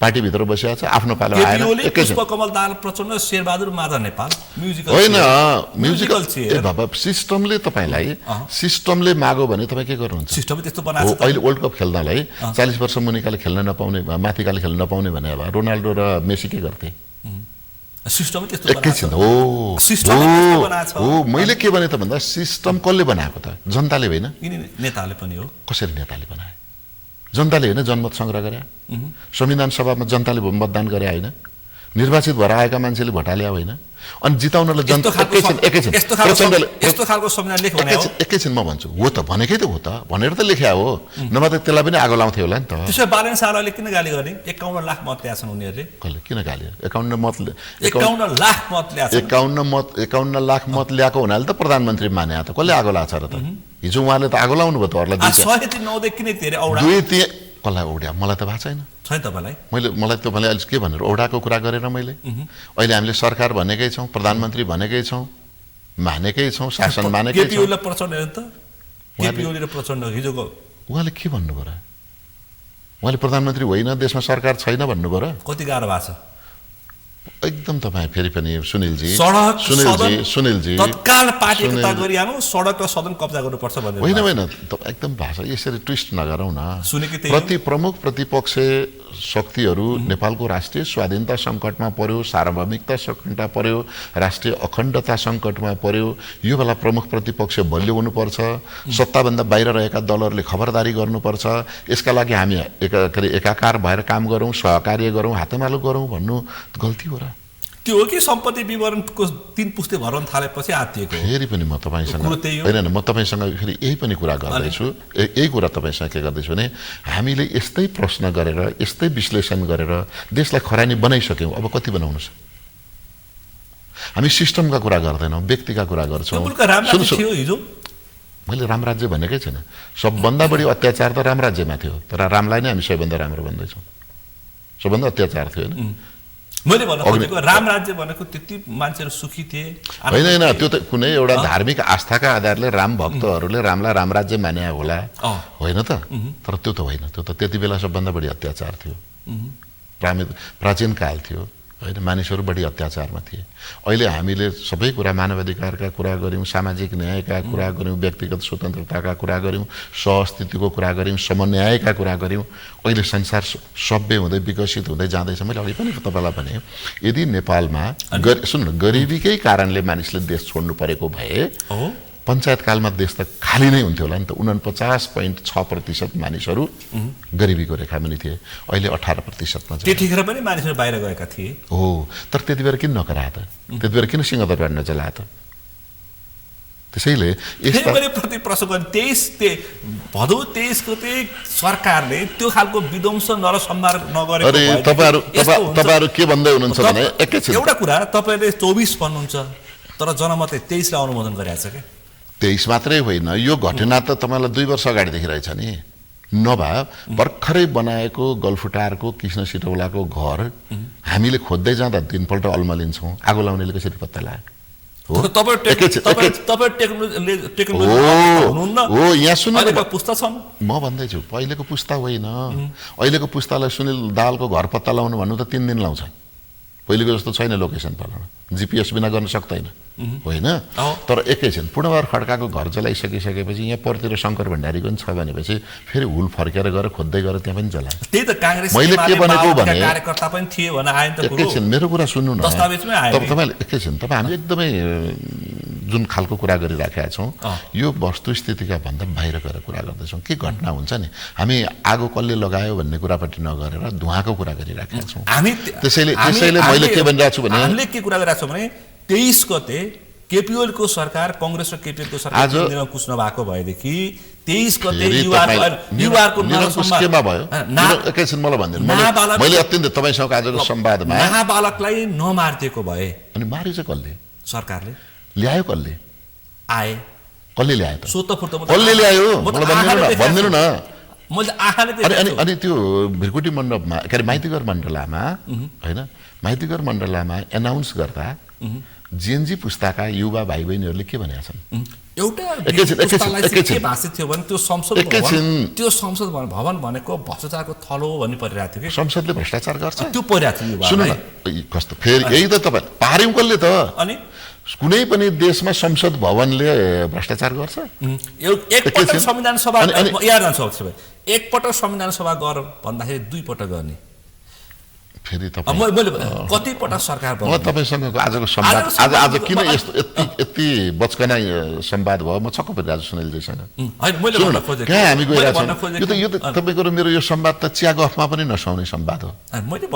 पार्टीभित्र बसिया छ, आफ्नो पालो आएन। पुष्पकमल दाहाल प्रचण्ड, शेरबहादुर माधव नेपाल म्युजिकल होइन, म्युजिकल बाबा सिस्टमले तपाईलाई सिस्टमले मागो भने तपाईँ के गर्नुहुन्छ? सिस्टमले त्यस्तो बनाएको छ। अहिले वर्ल्ड कप खेल्नलाई 40 वर्ष मुनिकाले खेल्न नपाउने, माथिकाले खेल्न नपाउने भने अब रोनाल्डो र मेसी के गर्थे? सिस्टम त्यस्तो एकैछिन हो, मैले के भने त भन्दा सिस्टम कसले बनाएको त? जनताले होइन, नेताले पनि हो। कसरी नेताले बनाए? जनताले होइन जनमत संग्रह गरे, संविधान सभामा जनताले मतदान गरे होइन, निर्वाचित भएर आएका मान्छेले भोट हाले होइन, अनि जिताउनलाई जनता यस्तो खालको संविधान लेख भने हो। एकैछिन म भन्छु, हो त भनेकै त हो त, भनेर त लेख्या हो, नभए त त्यसलाई पनि आगो लाउँथ्यो होला नि त। त्यसो भए बालन शाहले किन गाली गर्ने? 51 लाख मत ल्याछन् उनीहरूले। कसले किन गाली? 51 लाख मत ल्याएको हुनाले त प्रधानमन्त्री माने त कसले आगो लाछ र त? हिजो उहाँले त आगो लाउनु भयो त अरूलाई। 109 देखि नै धेरै औडा कसलाई औड्या मलाई त भएको छैन। तपाईलाई मलाई तपाईँले अहिले के भनेर औडाको कुरा गरेर मैले अहिले हामीले सरकार भनेकै छौँ, प्रधानमन्त्री भनेकै छौँ, मानेकै छौँ, शासन मानेकै छौँ। उहाँले के भन्नुभयो र? उहाँले प्रधानमन्त्री होइन, देशमा सरकार छैन भन्नुभयो र? कति गाह्रो भएको छ एकदम। तपाईँ फेरि पनि सुनिलजी सुनिलजी तत्काल पार्टी एकता गरिहाल्नु, सडक र सदन कब्जा गर्नुपर्छ भनेर होइन एकदम भाषा यसरी ट्विस्ट नगरौँ न। प्रमुख प्रतिपक्ष शक्तिहरू नेपालको राष्ट्रिय स्वाधीनता सङ्कटमा पर्यो, सार्वभौमिकता सङ्कटमा पर्यो, राष्ट्रिय अखण्डता सङ्कटमा पर्यो। यो बेला प्रमुख प्रतिपक्ष बलियो हुनुपर्छ, सत्ताभन्दा बाहिर रहेका दलहरूले खबरदारी गर्नुपर्छ। यसका लागि हामी एकाकार भएर काम गरौँ, सहकार्य गरौँ, हातेमालो गरौँ भन्नु गल्ती हो र? त्यो हो कि सम्पत्ति विवरणको 3 पुस्ते भर्न थालेपछि आत्तिएको? फेरि पनि म तपाईँसँग होइन, म तपाईँसँग फेरि यही पनि कुरा गर्दैछु, यही कुरा तपाईँसँग के गर्दैछु भने हामीले यस्तै प्रश्न गरेर, यस्तै विश्लेषण गरेर देशलाई खरानी बनाइसक्यौँ। अब कति बनाउनु छ? हामी सिस्टमका कुरा गर्दैनौँ, व्यक्तिका कुरा गर्छौँ। मैले राम राज्य भनेकै छैन, सबभन्दा बढी अत्याचार त राम राज्यमा थियो, तर रामलाई नै हामी सबैभन्दा राम्रो भन्दैछौँ। सबभन्दा अत्याचार थियो होइन। मैले भन्नु खोजेको राम राज्य भनेको त्यति मान्छेहरू सुखी थिए होइन, त्यो त कुनै एउटा धार्मिक आस्थाका आधारले राम भक्तहरूले रामलाई राम राज्य माने होला, होइन त? तर त्यो त होइन, त्यो त त्यति बेला सबभन्दा बढी अत्याचार थियो, प्राचीन काल थियो होइन, मानिसहरू बढी अत्याचारमा थिए। अहिले हामीले सबै कुरा मानवाधिकारका कुरा गऱ्यौँ, सामाजिक न्यायका कुरा गऱ्यौँ, व्यक्तिगत स्वतन्त्रताका कुरा गऱ्यौँ, सहअस्तित्वको कुरा गऱ्यौँ, समन्यायका कुरा गऱ्यौँ। अहिले संसार सभ्य हुँदै विकसित हुँदै जाँदैछ। मैले अघि पनि तपाईँलाई भने यदि नेपालमा सुन्नु गरिबीकै कारणले मानिसले देश छोड्नु परेको भए पञ्चायतकालमा देश त खाली नै हुन्थ्यो होला नि त। 49.6% मानिसहरू गरिबीको रेखामुनि थिए, अहिले 18%मा छ। त्यतिखेर पनि मानिसहरू बाहिर गएका थिए हो, तर त्यति बेला किन नगराए त? त्यति बेला किन सिंहदरबार नचलाए त? त्यसैले प्रति प्रश्न 23 गते सरकारले त्यो खालको विध्वंस नरसंहार नगरेको अरे तपाईहरु के भन्दै हुनुहुन्छ भने एकैछिन एउटा कुरा तपाईले 24 भन्नुहुन्छ तर जनमतले 23 लाई अनुमोदन गरिरहेछ के? 23 मात्रै होइन, यो घटना त तपाईलाई 2 वर्ष अगाडि देखिरहेछ नि। नभए भर्खरै बनाएको गल्फुटारको कृष्ण सिटौलाको घर हामीले खोज्दै जाँदा दिनपल्ट अल्मलिन्छौँ, आगो लाउनेले कसरी पत्ता लाग्यो? म भन्दैछु पहिलेको पुस्ता होइन, अहिलेको पुस्तालाई सुनिल दाहालको घर पत्ता लाउनु भन्नु त 3 दिन लाउँछ। पहिलेको जस्तो छैन लोकेसन पालन, जीपीएस बिना गर्न सक्दैन होइन। तर एकैछिन पूर्णबहादुर खड्काको घर जलाइसकिसकेपछि यहाँ परतिर शङ्कर भण्डारीको पनि छ भनेपछि फेरि हुल फर्केर गएर खोज्दै गएर त्यहाँ पनि जलाए। त्यही त कांग्रेस मैले के भनेको भने कार्यकर्ता पनि थिए भने आएन त। एकैछिन मेरो कुरा सुन्नु न, दस्तावेजमै आयो। तपाईले एकैछिन तपाईँ हामी एकदमै जुन खालको कुरा गरिराखेका छौँ यो वस्तुस्थितिका भन्दा बाहिर गएर कुरा गर्दैछौँ के घटना हुन्छ नि हामी आगो कसले लगायो भन्ने कुरापट्टि नगरेर धुवाको कुरा गरिराखेका छौँ त्यसैले मैले के भनिरहेको छु भने हामीले के कुरा गरिरहेको छौँ भने 23 गते केपिओल को सरकार कांग्रेस र केपिओल को सरकार केन्द्रमा कुछ नभएको भएदेखि 23 गते युवाको केमा भयो एकैछिन मलाई भनिदिनु मैले अत्यन्त तपाईसँग आजको संवादमा नाबालकलाई नमारिदिएको भए अनि मार्यो चाहिँ कसले सरकारले ल्यायो कसले आए कसले ल्यायो त सोतफुर्त कसले ल्यायो मलाई भन्दिनु न मैले आँखाले अनि त्यो भिरकुटी मण्डपमा के अरे माइतीघर मण्डलामा हैन माइतीघर मण्डलामा एनाउन्स गर्दा जेएनजी पुस्ताका युवा भाइ बहिनीहरूले के भनेका छन् एउटा के भाषित थियो भने त्यो संसद भवन भनेको भ्रष्टाचारको थलो भन्ने परिरहेको थियो कि संसदले भ्रष्टाचार गर्छ त्यो परिरहेको थियो सुन्नु न कस्तो फेरि यही त तपाईँ पार्यौँ कसले त अनि कुनै पनि देशमा संसद भवनले भ्रष्टाचार गर्छ एकपटक संविधान सभा याद गर्छ एकपटक संविधान सभा गर भन्दाखेरि दुई पटक गर्ने फेरि मैले कति पटक सरकार म तपाईसँग आजको संवाद आज किन यस्तो यति बचकना संवाद भयो म छक्क परिरहेको छु सुनिलजीसँग कहाँ हामी गइरहेको छौँ यो त तपाईँको र मेरो यो संवाद त चिया गफमा पनि नसुहाउने संवाद हो मैले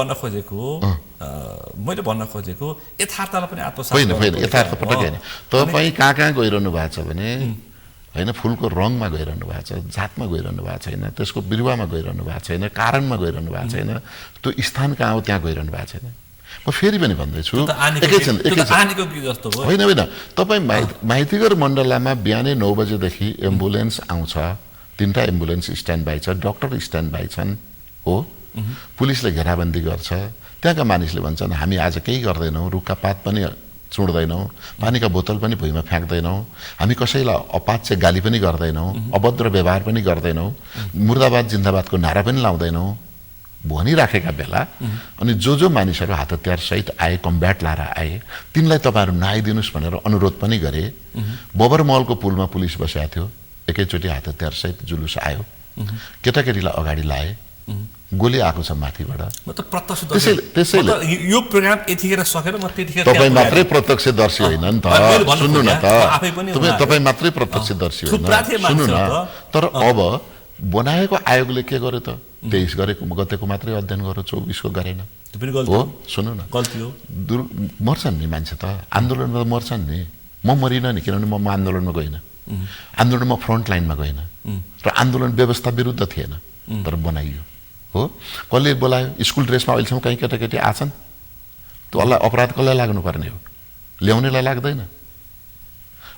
भन्न खोजेको यथार्थलाई पनि आत्मसात होइन होइन यथार्थ पटक होइन तपाईँ कहाँ गइरहनु भएको छ भने हैन फुलको रङमा गइरहनु भएको छ जातमा गइरहनु भएको छैन त्यसको बिरुवामा गइरहनु भएको छैन कारणमा गइरहनु भएको छैन त्यो स्थान कहाँ हो त्यहाँ गइरहनु भएको छैन म फेरि पनि भन्दैछु एकैछिन होइन तपाईँ माइतीघर मण्डलामा बिहानै 9 बजेदेखि एम्बुलेन्स आउँछ 3टा एम्बुलेन्स स्ट्यान्ड बाई छ डाक्टर स्ट्यान्ड बाई छन् हो पुलिसले घेराबन्दी गर्छ त्यहाँका मानिसले भन्छन् हामी आज केही गर्दैनौँ रुखका पात पनि चुड्दैनौँ पानीका बोतल पनि भुइँमा फ्याँक्दैनौँ हामी कसैलाई अपाच्य गाली पनि गर्दैनौँ अभद्र व्यवहार पनि गर्दैनौँ मुर्दाबाद जिन्दाबादको नारा पनि लाउँदैनौँ भनिराखेका बेला अनि जो मानिसहरू हात हतियार सहित आए कम्ब्याट लाएर आए तिनलाई तपाईँहरू नआइदिनुहोस् भनेर अनुरोध पनि गरे बबर महलको पुलमा पुलिस बसेको थियो एकैचोटि हात हतियार सहित जुलुस आयो केटाकेटीलाई अगाडि लाए गोली आएको छ माथिबाट त्यसैले यो प्रोग्राम यतिखेर सकेर म त्यतिखेर तपाईँ मात्रै प्रत्यक्षदर्शी होइन नि त सुन्नु न त तपाईँ मात्रै प्रत्यक्षदर्शी होइन सुन्नु न तर अब बनाएको आयोगले के गर्यो त 23 गतेको मात्रै अध्ययन गर्यो 24 को गरेन हो सुन्नु न गल्ती हो मर्छन् नि मान्छे त आन्दोलनमा त मर्छन् नि म मरिन नि किनभने म आन्दोलनमा गइन आन्दोलनमा फ्रन्ट लाइनमा गइन र आन्दोलन व्यवस्था विरुद्ध थिएन तर बनाइयो हो कसले बोलायो स्कुल ड्रेसमा अहिलेसम्म कहीँ केटाकेटी आछन् त्यो अपराध कसलाई लाग्नुपर्ने हो ल्याउनेलाई लाग्दैन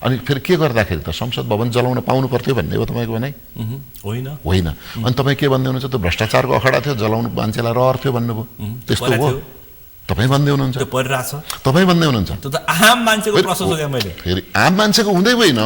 अनि फेरि के गर्दाखेरि त संसद भवन जलाउन पाउनु पर्थ्यो भन्ने हो तपाईँको भनाइ होइन अनि तपाईँ के भन्दै हुनुहुन्छ त्यो भ्रष्टाचारको अखडा थियो जलाउनु मान्छेलाई रहर थियो भन्नुभयो त्यस्तो हो तपाईँ भन्दै हुनुहुन्छ तपाईँ भन्दै हुनुहुन्छ त्यो त आम मान्छेको प्रोसेस हो मैले फेरि आम मान्छेको हुँदै होइन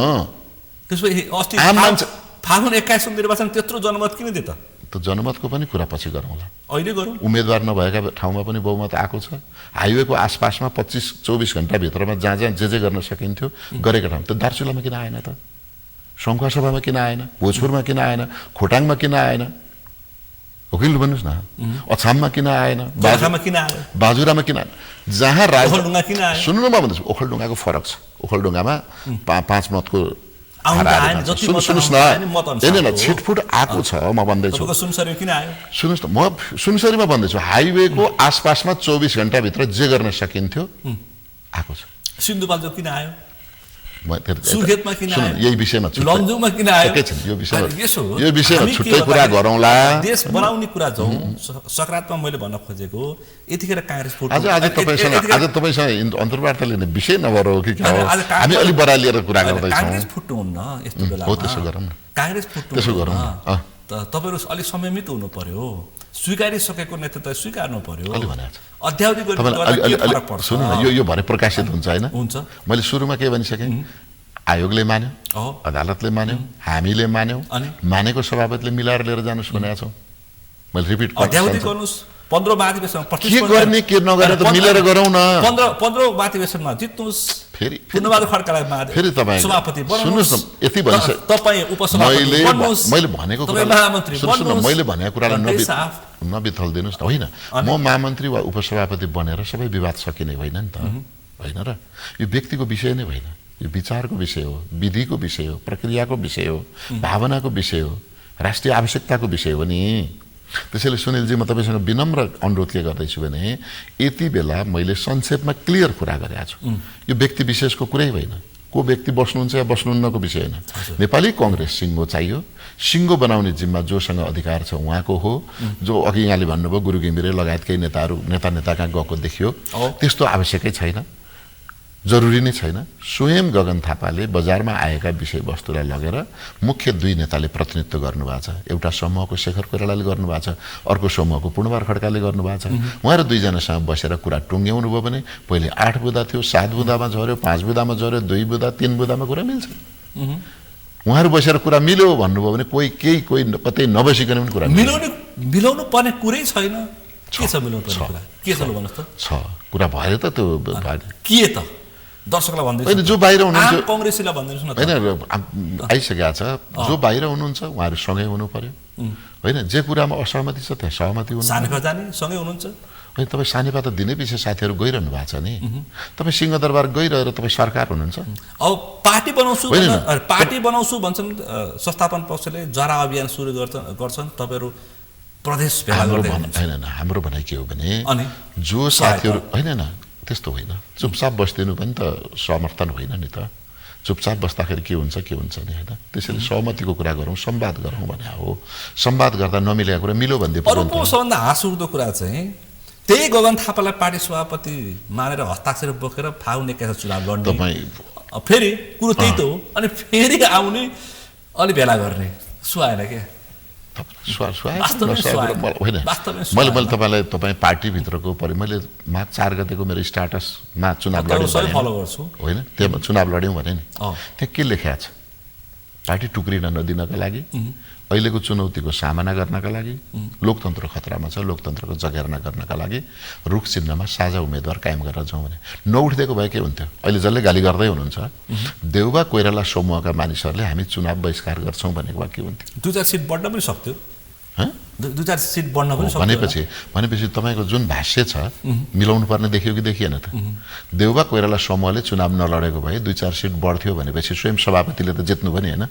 त्यसपछि अस्ति आम मान्छे फागुन 21 निर्वाचन त्यत्रो जनमत किन दियो त जनमतको पनि कुरा पछि गरौँला अहिले गरौँ उम्मेदवार नभएका ठाउँमा पनि बहुमत आएको छ हाइवेको आसपासमा 25-24 घण्टा भित्रमा जहाँ जे गर्न सकिन्थ्यो गरेका ठाउँ त दार्चुलामा किन आएन त सङ्खुवासभामा किन आएन भोजपुरमा किन आएन खोटाङमा किन आएन हो कि भन्नुहोस् न अछाममा किन आएन बाजुरामा किन आएन जहाँ सुन्नु न म भन्दैछु ओखलढुङ्गाको फरक छ ओखलढुङ्गामा 5 मतको सुन्नुहोस् न छिटफुट आएको छ म भन्दैछु सुन्नुहोस् न म सुनसरीमा भन्दैछु हाइवेको आसपासमा 24 घण्टाभित्र जे गर्न सकिन्थ्यो आएको छ सिन्धुपाल्चोक किन आयो सुर्खेतमा किन आयो यही विषयमा लमजुङमा किन आयो यो विषयमा छुट्टै कुरा गरौँला देश बनाउने कुरा जाउँ सकारात्मक मैले भन्न खोजेको यतिखेर कांग्रेस फुट आज तपाईसँग अन्तर्वार्ता लिने विषय नभएर हो कि क्या हो हामी अलि बढा लिएर कुरा गर्दै छौँ कांग्रेस फुट्नु हुन्न यस्तो बेला हो त्यसो गरौँ न कांग्रेस फुट्नु त्यसो गरौँ त तपाईहरु अलि संयमित हुनु पर्यो स्वीकारिसकेको नेतृत्व स्वीकार्नु पर्यो अध्यावधि गर्नु सुन्नु न यो भरे प्रकाशित हुन्छ हैन हुन्छ मैले सुरुमा के भनिसके आयोगले मान्यो अदालतले मान्यो हामीले मान्यौ मानेको सभापतिले मिलाएर लिएर जानुस् भनेको छौ मैले रिपिट अध्यावधि गर्नुस् 15 अधिवेशनमा के गर्ने के नगर्ने त मिलेर गरौँ न 15 अधिवेशनमा जित्नुस् फेरि पुनर्वाद खड्कालाई मारे फेरि तपाई सभापति सुन्नुस् न यति भनिसके तपाई उपसभापति बन्नुस् मैले भनेको कुरा महामन्त्री बन्नुस् मैले भनेको कुरालाई नबिथल दिनुस् न होइन म महामन्त्री वा उपसभापति बनेर सबै विवाद सकिने होइन नि त होइन र यो व्यक्तिको विषय नै होइन यो विचारको विषय हो, विधिको विषय हो, प्रक्रियाको विषय हो, भावनाको विषय हो, राष्ट्रिय आवश्यकताको विषय हो नि। त्यसैले सुनिलजी म तपाईँसँग विनम्र अनुरोध के गर्दैछु भने यति बेला मैले संक्षेपमा क्लियर कुरा गरेको छु। यो व्यक्ति विशेषको कुरै होइन, को व्यक्ति बस्नुहुन्छ या बस्नुहुन्नको विषय होइन। नेपाली कङ्ग्रेस सिङ्गो चाहियो, सिङ्गो बनाउने जिम्मा जोसँग अधिकार छ उहाँको हो। जो अघि यहाँले भन्नुभयो गुरु घिमिरे लगायत केही नेता कहाँ गएको देखियो, त्यस्तो आवश्यकै छैन, जरुरी नै छैन। स्वयं गगन थापाले बजारमा आएका विषयवस्तुलाई लगेर मुख्य दुई नेताले प्रतिनिधित्व गर्नुभएको छ। एउटा समूहको शेखर कोइरालाले गर्नुभएको छ, अर्को समूहको पूर्णबहादुर खड्काले गर्नुभएको छ। उहाँहरू दुईजनासँग बसेर कुरा टुङ्ग्याउनु भयो भने पहिले 8 बुँदा थियो, 7 बुँदामा झऱ्यो, 5 बुँदामा झऱ्यो, 2 बुँदा 3 बुँदामा कुरा मिल्छ। उहाँहरू बसेर कुरा मिल्यो भन्नुभयो भने कोही कतै नबसिकन पनि कुरा मिलाउनु पर्ने कुरै छैन। के छ मिलाउनु पर्ने कुरा? के छ भन्नुहोस् त? छ कुरा भएर त त्यो के त दर्शकलाई भन्दै होइन, जो बाहिर हुनुहुन्छ कांग्रेसीलाई भन्दिनुस् न। होइन आइसकेको छ, जो बाहिर हुनुहुन्छ उहाँहरू सँगै हुनु पर्यो होइन। जे कुरामा असहमति छ त्यहाँ सहमति हुनु। सानेपा जाने सँगै हुनुहुन्छ होइन, तपाईँ सानेपा त दिनै पछि साथीहरू गइरहनु भएको छ नि। तपाईँ सिंहदरबार गइरहेर तपाईँ सरकार हुनुहुन्छ। अब पार्टी बनाउँछु भन्छन् संस्थापन पक्षले, जरा अभियान सुरु गर्छन्, तपाईँहरू प्रदेश भेला गर्दै होइन। हाम्रो भनाइ के हो भने जो साथीहरू होइन त्यस्तो होइन, चुपचाप बस्दिनु पनि त समर्थन होइन नि त। चुपचाप बस्दाखेरि के हुन्छ नि होइन। त्यसैले सहमतिको कुरा गरौँ, संवाद गरौँ भने हो। संवाद गर्दा नमिलेको कुरा मिल्यो भन्दै अर्को सबभन्दा हाँसउठ्दो कुरा चाहिँ त्यही गगन थापालाई पार्टी सभापति मानेर हस्ताक्षर बोकेर फागुन 21 चुनाव लड्ने, फेरि कुरो त्यही त हो। अनि फेरि आउने अलि भेला गर्ने सुहाएन के? मैले तपाईँलाई तपाईँ पार्टीभित्रको मैले माघ 4 गतेको मेरो स्टाटसमा चुनाव लड्यौँ होइन, त्यहाँ चुनाव लड्यौँ भने नि त्यहाँ के लेखेको छ? पार्टी टुक्रिन नदिनका लागि, अहिलेको चुनौतीको सामना गर्नका लागि, लोकतन्त्र खतरामा छ, लोकतन्त्रको जगेर्ना गर्नका लागि रुख चिन्हमा साझा उम्मेदवार कायम गरेर जाउँ भने नउठिदिएको भए के हुन्थ्यो? अहिले जसले गाली गर्दै हुनुहुन्छ देउबा कोइराला समूहका मानिसहरूले हामी चुनाव बहिष्कार गर्छौँ भनेको भए के हुन्थ्यो? 2-4 सिट बढ्न पनि सक्थ्यो। 2-4 सिट बढ्न पनि सक्थ्यो। भनेपछि तपाईँको जुन भाष्य छ मिलाउनु पर्ने देखियो कि देखिएन त? देउबा कोइराला समूहले चुनाव नलडेको भए 2-4 सिट बढ्थ्यो भनेपछि स्वयं सभापतिले त जित्नु पनि होइन,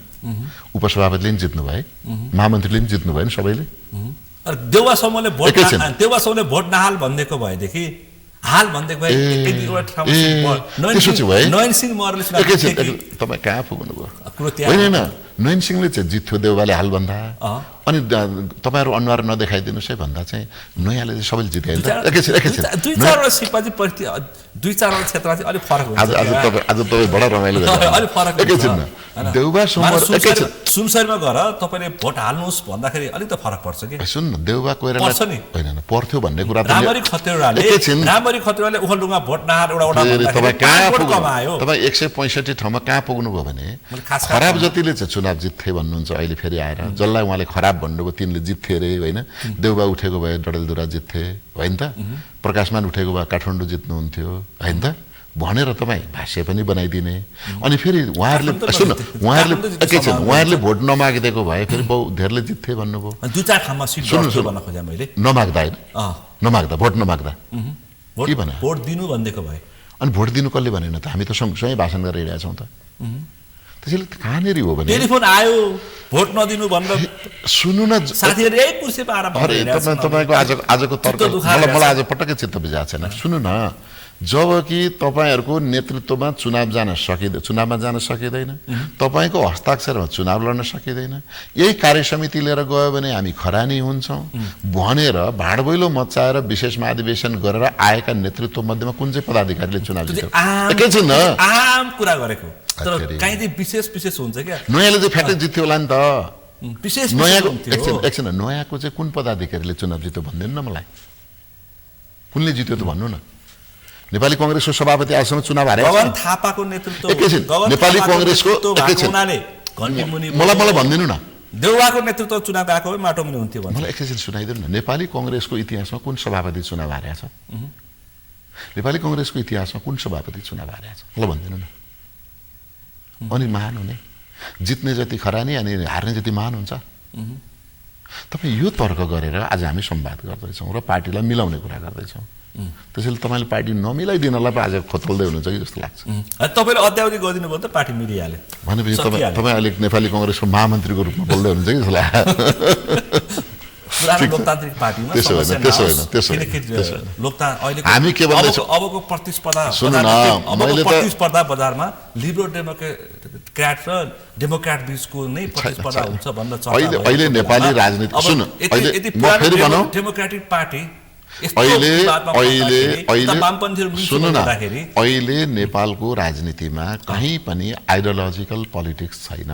उपसभापतिले पनि जित्नु भए, महामन्त्रीले पनि जित्नु भयो नि सबैले। देउबा समूहले भोट नहाल भनिदिएको भएदेखि हाल भनिदिएको भए नयन सिंह मरले तपाईँ कहाँ पुग्नु भयो? होइन, नयन सिंहले चाहिँ जित्थ्यो देउबाले हाल भन्दा। अनि तपाईँहरू अनुहार नदेखाइदिनुहोस् है भन्दा चाहिँ नयाँले चाहिँ सबैले जित्यो। दुई-चारवटा क्षेत्रमा चाहिँ अलिक फरक हुन्छ। आज तपाईँ बडा रमाइलो देउबा सुनसरीमा गएर तपाईँले भोट हाल्नुहोस् भन्दाखेरि अलिक त फरक पर्छ कि? सुन न, देउबा कोइराला होइन पर्थ्यो भन्ने कुरा रामरी खतिवडाले ओखलढुङ्गा भोट नहाल तपाईँ कहाँ पुग्नु? तपाईँ 165 ठाउँमा कहाँ पुग्नुभयो भने खराब जतिले चाहिँ चुनाव जित्थे भन्नुहुन्छ। अहिले फेरि आएर जसलाई उहाँले खराब भन्नुभयो तिनले जित्थे अरे होइन। देउबा उठेको भए डडेलधुरा जित्थे होइन त, प्रकाशमान उठेको भए काठमाडौँ जित्नुहुन्थ्यो होइन त भनेर तपाईँ भाष्य पनि बनाइदिने। अनि फेरि उहाँहरूले भोट नमागिदिएको भए फेरि बहु धेरैले जित्थे भन्नुभयो। 2-4 ठाउँमा सिट भन्न खोजेँ मैले, नमाग्दा होइन, नमाग्दा भोट नमाग्दा के भने भोट दिनु भन्देको भए। अनि भोट दिनु कसले भनेन त? हामी त सँगसँगै भाषण गरेर हिँडेका छौँ त। त्यसैले कहाँनिर हो भने टेलिफोन आयो भोट नदिनु भनेर सुन्नु न साथीहरु यही कुर्सीमा आएर तपाईको आजको तर्क मलाई आज पटक्कै चित्त बुझाएको छैन। सुन्नु न, जबकि तपाईहरुको नेतृत्वमा चुनावमा जान सकिँदैन, तपाईको हस्ताक्षरमा चुनाव लड्न सकिँदैन, यही कार्य समिति लिएर गयो भने हामी खरानी हुन्छौं भनेर भाडबैलो मचाएर विशेष महाधिवेशन गरेर आएका नेतृत्व मध्येमा कुन चाहिँ पदाधिकारीले चुनाव जित्यो? एकैछिन न, आम कुरा गरेको तर कहीँ चाहिँ विशेष हुन्छ क्या। नयाँले चाहिँ फ्याक्टै जित्यो होला नि त। विशेष एकछिन नयाँको चाहिँ कुन पदाधिकारीले चुनाव जित्यो भन्दैन न मलाई, कुनले जित्यो त भन्नु न। नेपाली कांग्रेसको सभापति आजसम्म चुनाव हारे गगन थापाको नेतृत्व, एकैछिन नेपाली कांग्रेसको मलाई भन्दिनु न, देउवाको नेतृत्व चुनाव गएको भए माटो मुनि हुन्थ्यो भन्नु। मलाई एकैछिन सुनाइदिनु न, नेपाली कांग्रेसको इतिहासमा कुन सभापति चुनाव हारेको छ? नेपाली कांग्रेसको इतिहासमा कुन सभापति चुनाव हारेको छ मलाई भन्दिनु न। अनि महान हुने, जित्ने जति खरानी अनि हार्ने जति महान हुन्छ। तपाईँ यो तर्क गरेर आज हामी संवाद गर्दैछौँ र पार्टीलाई मिलाउने कुरा गर्दैछौँ। त्यसैले तपाईँले पार्टी नमिलाइदिनलाई पो आज खोतल्दै हुनुहुन्छ कि जस्तो लाग्छ। तपाईँले अद्यावधि गरिदिनु भयो त पार्टी मिलिहाल्यो भनेपछि तपाईँ अहिले नेपाली कङ्ग्रेसको महामन्त्रीको रूपमा बोल्दै हुनुहुन्छ कि जस्तो लाग्छ। पुरानो लोकतान्त्रिक पार्टीमा हामी के भन्दैछौँ अबको प्रतिस्पर्धा बजारमा लिबरल डेमोक्रेट र डेमोक्रेट बीचको नै प्रतिस्पर्धा हुन्छ भन्ने चर्चा अहिले नेपाली राजनीति सुन्नु अहिले म फेरि भनौँ डेमोक्रेटिक पार्टी सुन्नु न अहिले नेपालको राजनीतिमा कहीँ पनि आइडियोलोजिकल पोलिटिक्स छैन।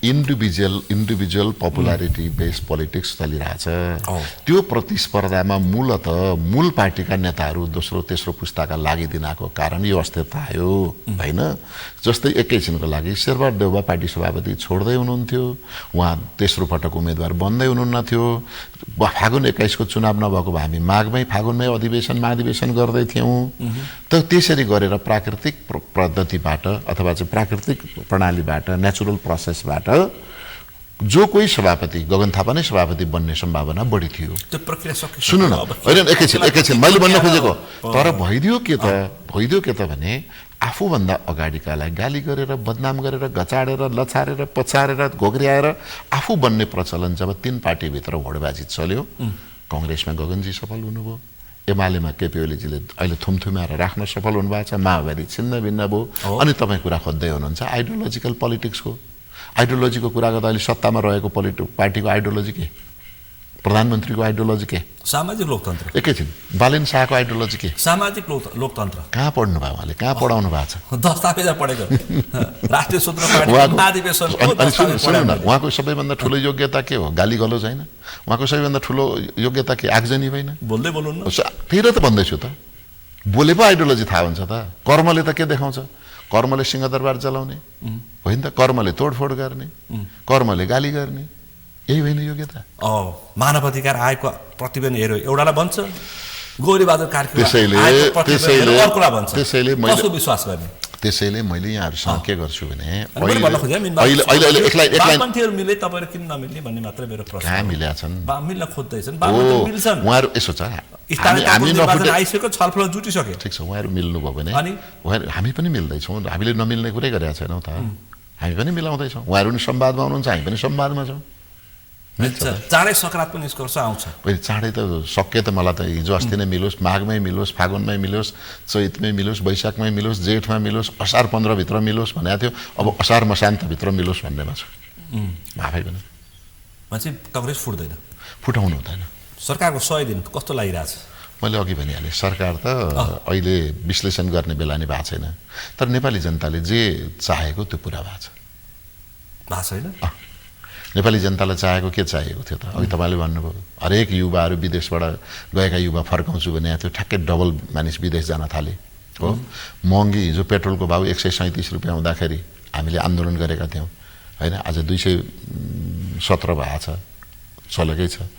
इन्डिभिजुअल पपुलारिटी बेस्ड पोलिटिक्स चलिरहेछ। त्यो प्रतिस्पर्धामा मूल पार्टीका नेताहरू दोस्रो तेस्रो पुस्ताका लागिदिन आएको कारण यो अस्थिरता आयो होइन। जस्तै एकैछिनको लागि शेरबहादुर देउवा पार्टी सभापति छोड्दै हुनुहुन्थ्यो, उहाँ तेस्रो पटक उम्मेदवार बन्दै हुनुहुन्न थियो। फागुन 21 को चुनाव नभएको भए हामी माघमै फागुनमै महाधिवेशन गर्दै थियौँ। त त्यसरी गरेर प्राकृतिक पद्धतिबाट अथवा चाहिँ प्राकृतिक प्रणालीबाट नेचुरल प्रोसेसबाट जो कोही सभापति गगन थापा नै सभापति बन्ने सम्भावना बढी थियो। त्यो प्रक्रिया सुन्नु न होइन एकैछिन मैले भन्न खोजेको तर भइदियो के त भने आफूभन्दा अगाडिकालाई गाली गरेर बदनाम गरेर घचाडेर लछारेर पछारेर घोग्रियाएर आफू बन्ने प्रचलन जब 3 पार्टीभित्र होडबाजी चल्यो, कङ्ग्रेसमा गगनजी सफल हुनुभयो, एमालेमा केपी ओलीजीले अहिले थुमथुमाएर राख्न सफल हुनुभएको छ, माओवादी छिन्न भिन्न भयो। अनि तपाईँ कुरा खोज्दै हुनुहुन्छ आइडियोलोजिकल पोलिटिक्सको। आइडियोलोजीको कुरा गर्दा अहिले सत्तामा रहेको पार्टीको आइडियोलोजी के, प्रधानमन्त्रीको आइडियोलोजी के, सामाजिक लोकतन्त्र। एकैछिन बालेन शाहको आइडियोलोजी के, सामाजिक लोकतन्त्र। कहाँ पढ्नु भयो उहाँले, कहाँ पढाउनु भएको छ? दस्तावेज पढेको राष्ट्रिय सूत्र पार्टी। उहाँको सबैभन्दा ठुलो योग्यता के हो? गाली गलोज होइन। उहाँको सबैभन्दा ठुलो योग्यता के? आगजनी होइन। बोल्दै बोल्नु फेरि त भन्दैछु त, बोले पो आइडियोलोजी थाहा हुन्छ त। कर्मले त के देखाउँछ? कर्मले सिंहदरबार जलाउने होइन त, कर्मले तोडफोड गर्ने, कर्मले गाली गर्ने, यही होइन योग्यता। मानव अधिकार आयोगको प्रतिवेदन हेऱ्यो एउटालाई भन्छ गौरीबहादुर कार्की, त्यसैले मैले यहाँहरूसँग के गर्छु भने वामपन्थीहरू मिले तपाईहरु किन नमिल्ने भन्ने मात्रै मेरो प्रश्न। कहाँ मिलेका छन्? मिल्न खोज्दैछन्, वामपन्थी मिल्छन्। उहाँहरू यसो छ, हामी आइसक्यो, छलफल जुटिसक्यो। ठिक छ, उहाँहरू मिल्नु भयो भने हामी पनि मिल्दैछौँ। हामीले नमिल्ने कुरै गरेका छैनौँ त, हामी पनि मिलाउँदैछौँ। उहाँहरू पनि संवादमा हुनुहुन्छ, हामी पनि संवादमा छौँ। चाँडै सकारात्मक निष्कर्ष आउँछ। चाँडै त सके त मलाई त हिजो अस्ति नै मिलोस्, माघमै मिलोस्, फागुनमै मिलोस्, चैतमै मिलोस्, वैशाखमै मिलोस्, जेठमा मिलोस्, असार 15 भित्र मिलोस् भनेको थियो। अब असार मसान्तभित्र मिलोस् भन्नेमा छु। आफै पनि मान्छे कङ्ग्रेस फुटाउनु हुँदैन। सरकारको 100 दिन कस्तो लागिरहेछ? मैले अघि भनिहालेँ, सरकार त अहिले विश्लेषण गर्ने बेला नै भएको छैन। तर नेपाली जनताले जे चाहेको त्यो पुरा भएको छैन। नेपाली जनतालाई चाहेको के चाहिएको थियो त? अघि तपाईँले भन्नुभयो हरेक युवाहरू विदेशबाट गएका युवा फर्काउँछु भनेको थियो, ठ्याक्कै डबल मानिस विदेश जान थाले हो। महँगी, हिजो पेट्रोलको भाउ 137 रुपियाँ हुँदाखेरि हामीले आन्दोलन गरेका थियौँ होइन, आज 217 भएको छ, चलेकै छ।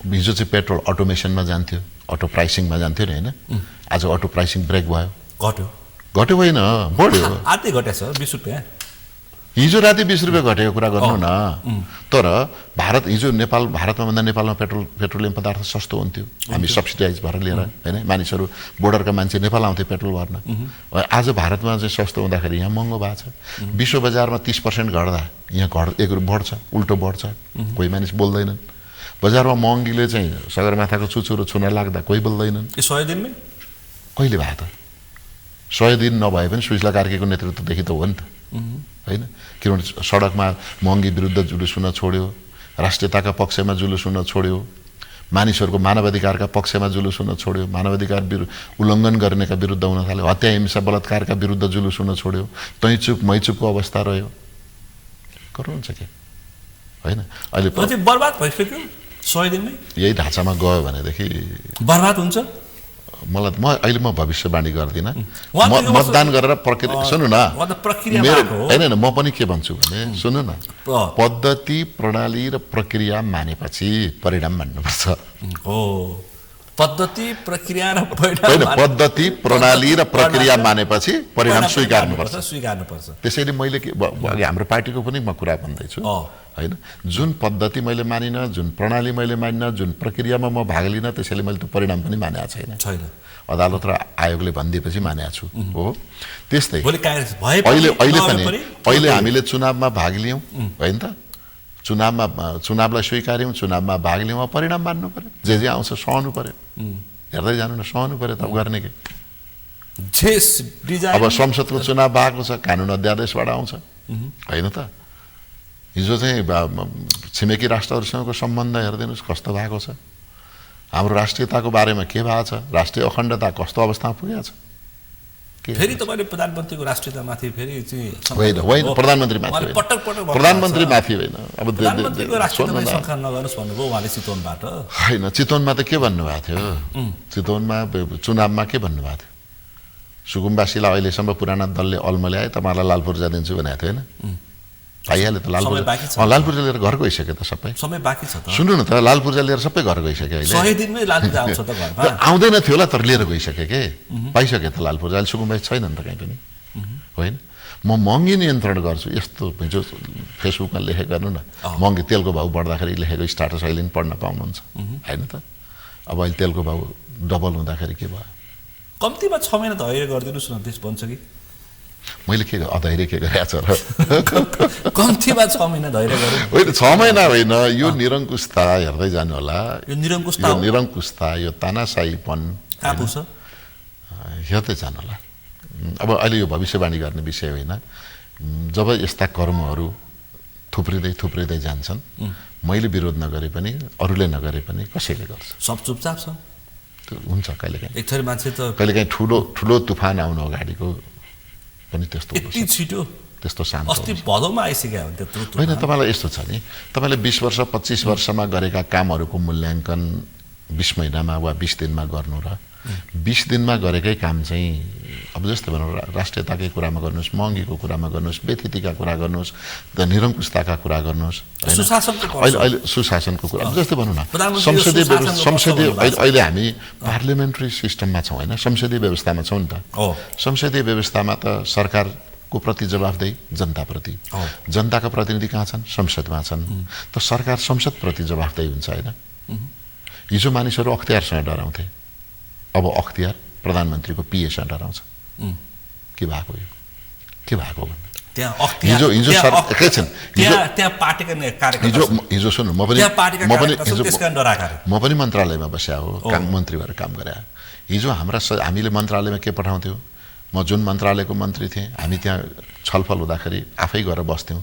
हिजो चाहिँ पेट्रोल अटोमेसनमा जान्थ्यो, अटो प्राइसिङमा जान्थ्यो नि होइन, आज अटो प्राइसिङ ब्रेक भयो। घट्यो होइन, बढ्यो, आधी घटेछ, 20 रुपियाँ। हिजो राति 20 रुपियाँ घटेको कुरा गर्नु न। तर हिजो भारतमा भन्दा नेपालमा पेट्रोलियम पदार्थ सस्तो हुन्थ्यो, हामी सब्सिडाइज भएर लिएर होइन, मानिसहरू बोर्डरका मान्छे नेपाल आउँथे पेट्रोल भर्न। आज भारतमा चाहिँ सस्तो हुँदाखेरि यहाँ महँगो भएको छ। विश्व बजारमा 30% घट्दा यहाँ बढ्छ, उल्टो बढ्छ, कोही मानिस बोल्दैनन्। बजारमा महँगीले चाहिँ सगरमाथाको चुचुरो छुन लाग्दा कोही बोल्दैनन्। 100 दिनमै कहिले भयो त? 100 दिन नभए पनि सुशीला कार्कीको नेतृत्वदेखि त हो नि त होइन। किनभने सडकमा महँगी विरुद्ध जुलुस हुन छोड्यो, राष्ट्रियताका पक्षमा जुलुस हुन छोड्यो, मानिसहरूको मानवाधिकारका पक्षमा जुलुस हुन छोड्यो, मानवाधिकार उल्लङ्घन गर्नेका विरुद्ध हुन थाल्यो, हत्या हिंसा बलात्कारका विरुद्ध जुलुस हुन छोड्यो, तैचुप मैचुपको अवस्था रह्यो। गर्नुहुन्छ के होइन? अहिले बर्बाद भइसक्यो 100 दिनमै। यही ढाँचामा गयो भनेदेखि बर्बाद हुन्छ। अहिले म भविष्यवाणी गर्दिनँ। मतदान गरेर प्रक्रिया सुन्नु न, होइन म पनि के भन्छु भने सुन्नु न, पद्धति प्रणाली र प्रक्रिया मानेपछि परिणाम मान्नुपर्छ। पद्धति प्रक्रिया र पद्धति प्रणाली र प्रक्रिया मानेपछि परिणाम स्वीकार्नुपर्छ। स्वीकार्नुपर्छ। त्यसैले मैले हाम्रो पार्टीको पनि म कुरा भन्दैछु, होइन जुन पद्धति मैले मानिनँ, जुन प्रणाली मैले मानिनँ, जुन प्रक्रियामा म भाग लिनँ, त्यसैले मैले त्यो परिणाम पनि मानेको छैन। अदालत र आयोगले भनिदिएपछि मानेको छु हो। त्यस्तै अहिले हामीले चुनावमा भाग लियौँ होइन त, चुनावलाई स्वीकार्यौँ, चुनावमा भाग लियौँ, परिणाम मान्नु पर्यो, जे आउँछ सहनु पर्यो, हेर्दै जानु न, सहनु पर्यो त गर्ने के। अब संसदको चुनाव भएको छ, कानुन अध्यादेशबाट आउँछ होइन त। हिजो चाहिँ छिमेकी राष्ट्रहरूसँगको सम्बन्ध हेरिदिनुहोस् कस्तो भएको छ, हाम्रो राष्ट्रियताको बारेमा के भएको छ, राष्ट्रिय अखण्डता कस्तो अवस्थामा पुगेको छ। फेरि तपाईले प्रधानमन्त्रीको राष्ट्रियतामाथि फेरि होइन होइन प्रधानमन्त्रीमाथि होइन, अब प्रधानमन्त्रीको राष्ट्रियतालाई संख्या नगर्नुस् भन्नुभयो उहाँले चितवनबाट। होइन चितवनमा त के भन्नुभएको थियो, चितवनमा चुनावमा के भन्नुभएको थियो, सुकुम्बासीलाई अहिलेसम्म पुराना दलले अल्मल्याए तपाईँलाई लाल पूर्जा दिन्छु भनेको थियो होइन, आइहाल्यो त लाल पूर्जा लिएर घर गइसक्यो त सबै, समय बाँकी छ त। सुन्नु न त, लाल पूर्जा लिएर सबै घर गइसक्यो अहिले, 100 दिनमै लाल पूर्जा आउँछ त घरमा, आउँदैन थियो होला तर लिएर गइसक्यो के, पाइसक्यो त लाल पूर्जा। अहिले सुकुम्बासी छैन नि त कहीँ पनि होइन। म महँगी नियन्त्रण गर्छु, यस्तो हिजो फेसबुकमा लेखेको गर्नु न, महँगी तेलको भाउ बढ्दाखेरि लेखेको स्टाटस अहिले पनि पढ्न पाउनुहुन्छ होइन त। अब अहिले तेलको भाउ डबल हुँदाखेरि के भयो, कम्तीमा 6 महिना धैर्य गरिदिनुहोस् न, त्यस भन्छ कि मैले के अधैर्य के गरेको छ र, कम्तीमा 6 महिना धैर्य गरौँ होइन, 6 महिना होइन, यो निरङ्कुशता हेर्दै जानु होला, यो निरङ्कुशता यो तानाशाहीपन हेर्दै जानु होला। अब अहिले यो भविष्यवाणी गर्ने विषय होइन, जब यस्ता कर्महरू थुप्रिँदै जान्छन्, मैले विरोध नगरे पनि अरूले नगरे पनि कसैले गर्छ, सब चुपचाप छ, हुन्छ कहिलेकाहीँ एक थरी मान्छे त कहिलेकाहीँ ठुलो तुफान आउनु अगाडिको पनि त्यस्तो यति छिटो त्यस्तो शान्त अस्ति भदौमा आइसक्यो भने त्यत्रो होइन। तपाईँलाई यस्तो छ नि, तपाईँले 20 वर्ष 25 वर्षमा गरेका कामहरूको मूल्याङ्कन 20 महिनामा वा 20 दिनमा गर्नु र 20 दिनमा गरेकै काम चाहिँ अब जस्तै भनौँ राष्ट्रियताकै कुरामा गर्नुहोस्, महँगीको कुरामा गर्नुहोस्, व्यथितिका कुरा गर्नुहोस्, निरङ्कुशताका कुरा गर्नुहोस्, अहिले सुशासनको कुरा जस्तै भनौँ न, संसदीय अहिले हामी पार्लियामेन्ट्री सिस्टममा छौँ होइन, संसदीय व्यवस्थामा छौँ नि त। संसदीय व्यवस्थामा त सरकारको प्रति जवाफदेही जनताप्रति, जनताका प्रतिनिधि कहाँ छन्, संसदमा छन्, त सरकार संसदप्रति जवाफदेही हुन्छ होइन। हिजो मानिसहरू अख्तियारसँग डराउँथे, अब अख्तियार प्रधानमन्त्रीको पिएसँग डराउँछ। के भएको यो, के भएको हिजो सुन्नु, म पनि मन्त्रालयमा बस्या हो, मन्त्री भएर काम गरे। हिजो हामीले मन्त्रालयमा के पठाउँथ्यौँ, म जुन मन्त्रालयको मन्त्री थिएँ, हामी त्यहाँ छलफल हुँदाखेरि आफै गएर बस्थ्यौँ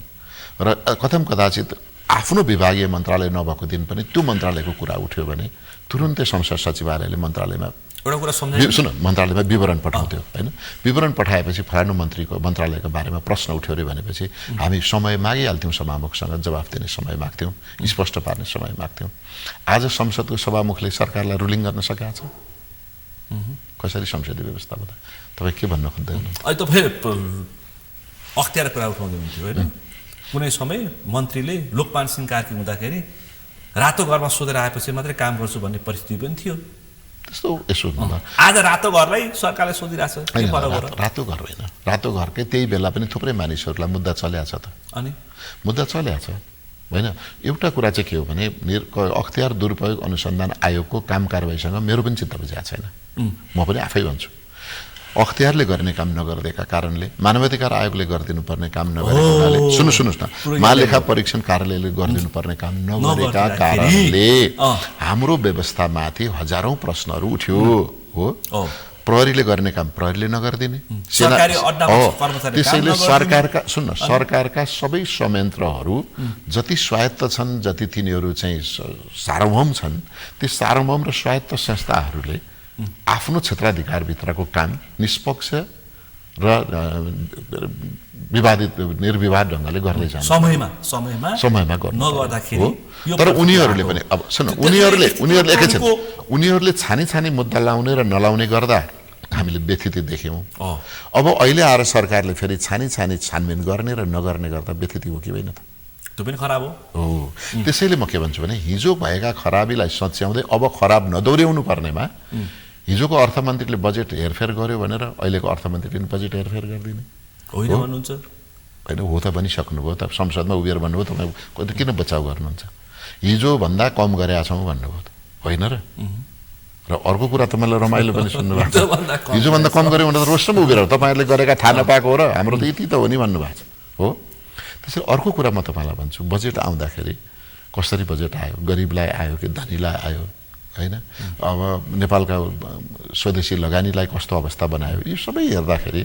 र कदाचित आफ्नो विभागीय मन्त्रालय नभएको दिन पनि त्यो मन्त्रालयको कुरा उठ्यो भने तुरुन्तै संसद सचिवालयले मन्त्रालयमा मन्त्रालयमा विवरण पठाउँथ्यो होइन। विवरण पठाएपछि फलानु मन्त्रीको मन्त्रालयको बारेमा प्रश्न उठ्यो अरे भनेपछि हामी समय मागिहाल्थ्यौँ, सभामुखसँग जवाफ दिने समय माग्थ्यौँ, स्पष्ट पार्ने समय माग्थ्यौँ। आज संसदको सभामुखले सरकारलाई रुलिङ गर्न सकेको छ, कसरी संसदीय व्यवस्था बता, तपाईँ के भन्न खोज्दै हुनुहुन्छ? अहिले त फेरि अख्तियार कुरा उठाउँदै हुन्थ्यो होइन, कुनै समय मन्त्रीले लोकमान सिंह कार्की हुँदाखेरि रातो घरमा सोधेर आएपछि मात्रै काम गर्छु भन्ने परिस्थिति पनि थियो। त्यस्तो यसो आज रातो घरलाई सरकारले सोधिरहेछ, रातो घर होइन, रातो घरकै त्यही बेला पनि थुप्रै मानिसहरूलाई मुद्दा चल्या छ त, अनि मुद्दा चल्या छ होइन। एउटा कुरा चाहिँ के हो भने अख्तियार दुरुपयोग अनुसन्धान आयोगको काम कारबाहीसँग मेरो पनि चित्त बुझाएको छैन, म पनि आफै भन्छु। अख्तियारले गर्ने काम नगरिदिएका कारणले, मानवाधिकार आयोगले गरिदिनु पर्ने काम नगरेको हुनाले, सुन्नुहोस् न, महालेखा परीक्षण कार्यालयले गरिदिनु पर्ने काम नगरेका कारणले हाम्रो व्यवस्थामाथि हजारौं प्रश्नहरू उठ्यो हो। प्रहरीले गर्ने काम प्रहरीले नगरिदिने, त्यसैले सरकारका सबै संयन्त्रहरू जति स्वायत्त छन्, जति तिनीहरू चाहिँ सार्वभौम छन्, ती सार्वभौम र स्वायत्त संस्थाहरूले आफ्नो क्षेत्राधिकारभित्रको काम निष्पक्ष र निर्विवाद ढङ्गले गर्दै जान्छ, समयमा गर्नु हो। तर उनीहरूले पनि अब सुन, उनीहरूले छानी मुद्दा लाउने र नलाउने गर्दा हामीले व्यथित देख्यौँ। अब अहिले आएर सरकारले फेरि छानबिन गर्ने र नगर्ने गर्दा व्यथित हो कि होइन त? त्यो पनि खराब हो। त्यसैले म के भन्छु भने हिजो भएका खराबीलाई सच्याउँदै अब खराब नदोर्याउनु पर्नेमा हिजोको अर्थमन्त्रीले बजेट हेरफेर गर्यो भनेर अहिलेको अर्थमन्त्रीले पनि बजेट हेरफेर गरिदिने होइन भन्नुहुन्छ? होइन हो त भनिसक्नुभयो त संसदमा उभिएर भन्नुभयो तपाईँ किन बचाउ गर्नुहुन्छ हिजोभन्दा कम गरेका छौँ भन्नुभयो त होइन र र अर्को कुरा तपाईँलाई रमाइलो पनि सुन्नुभएको छ हिजोभन्दा कम गऱ्यो भने त रोस्टमा उभिएर तपाईँहरूले गरेका थाहा नपाएको हो र हाम्रो त यति त हो नि भन्नुभएको छ हो त्यसैले अर्को कुरा म तपाईँलाई भन्छु बजेट आउँदाखेरि कसरी बजेट आयो गरिबलाई आयो कि धनीलाई आयो होइन अब नेपालका स्वदेशी लगानीलाई कस्तो अवस्था बनायो यो सबै हेर्दाखेरि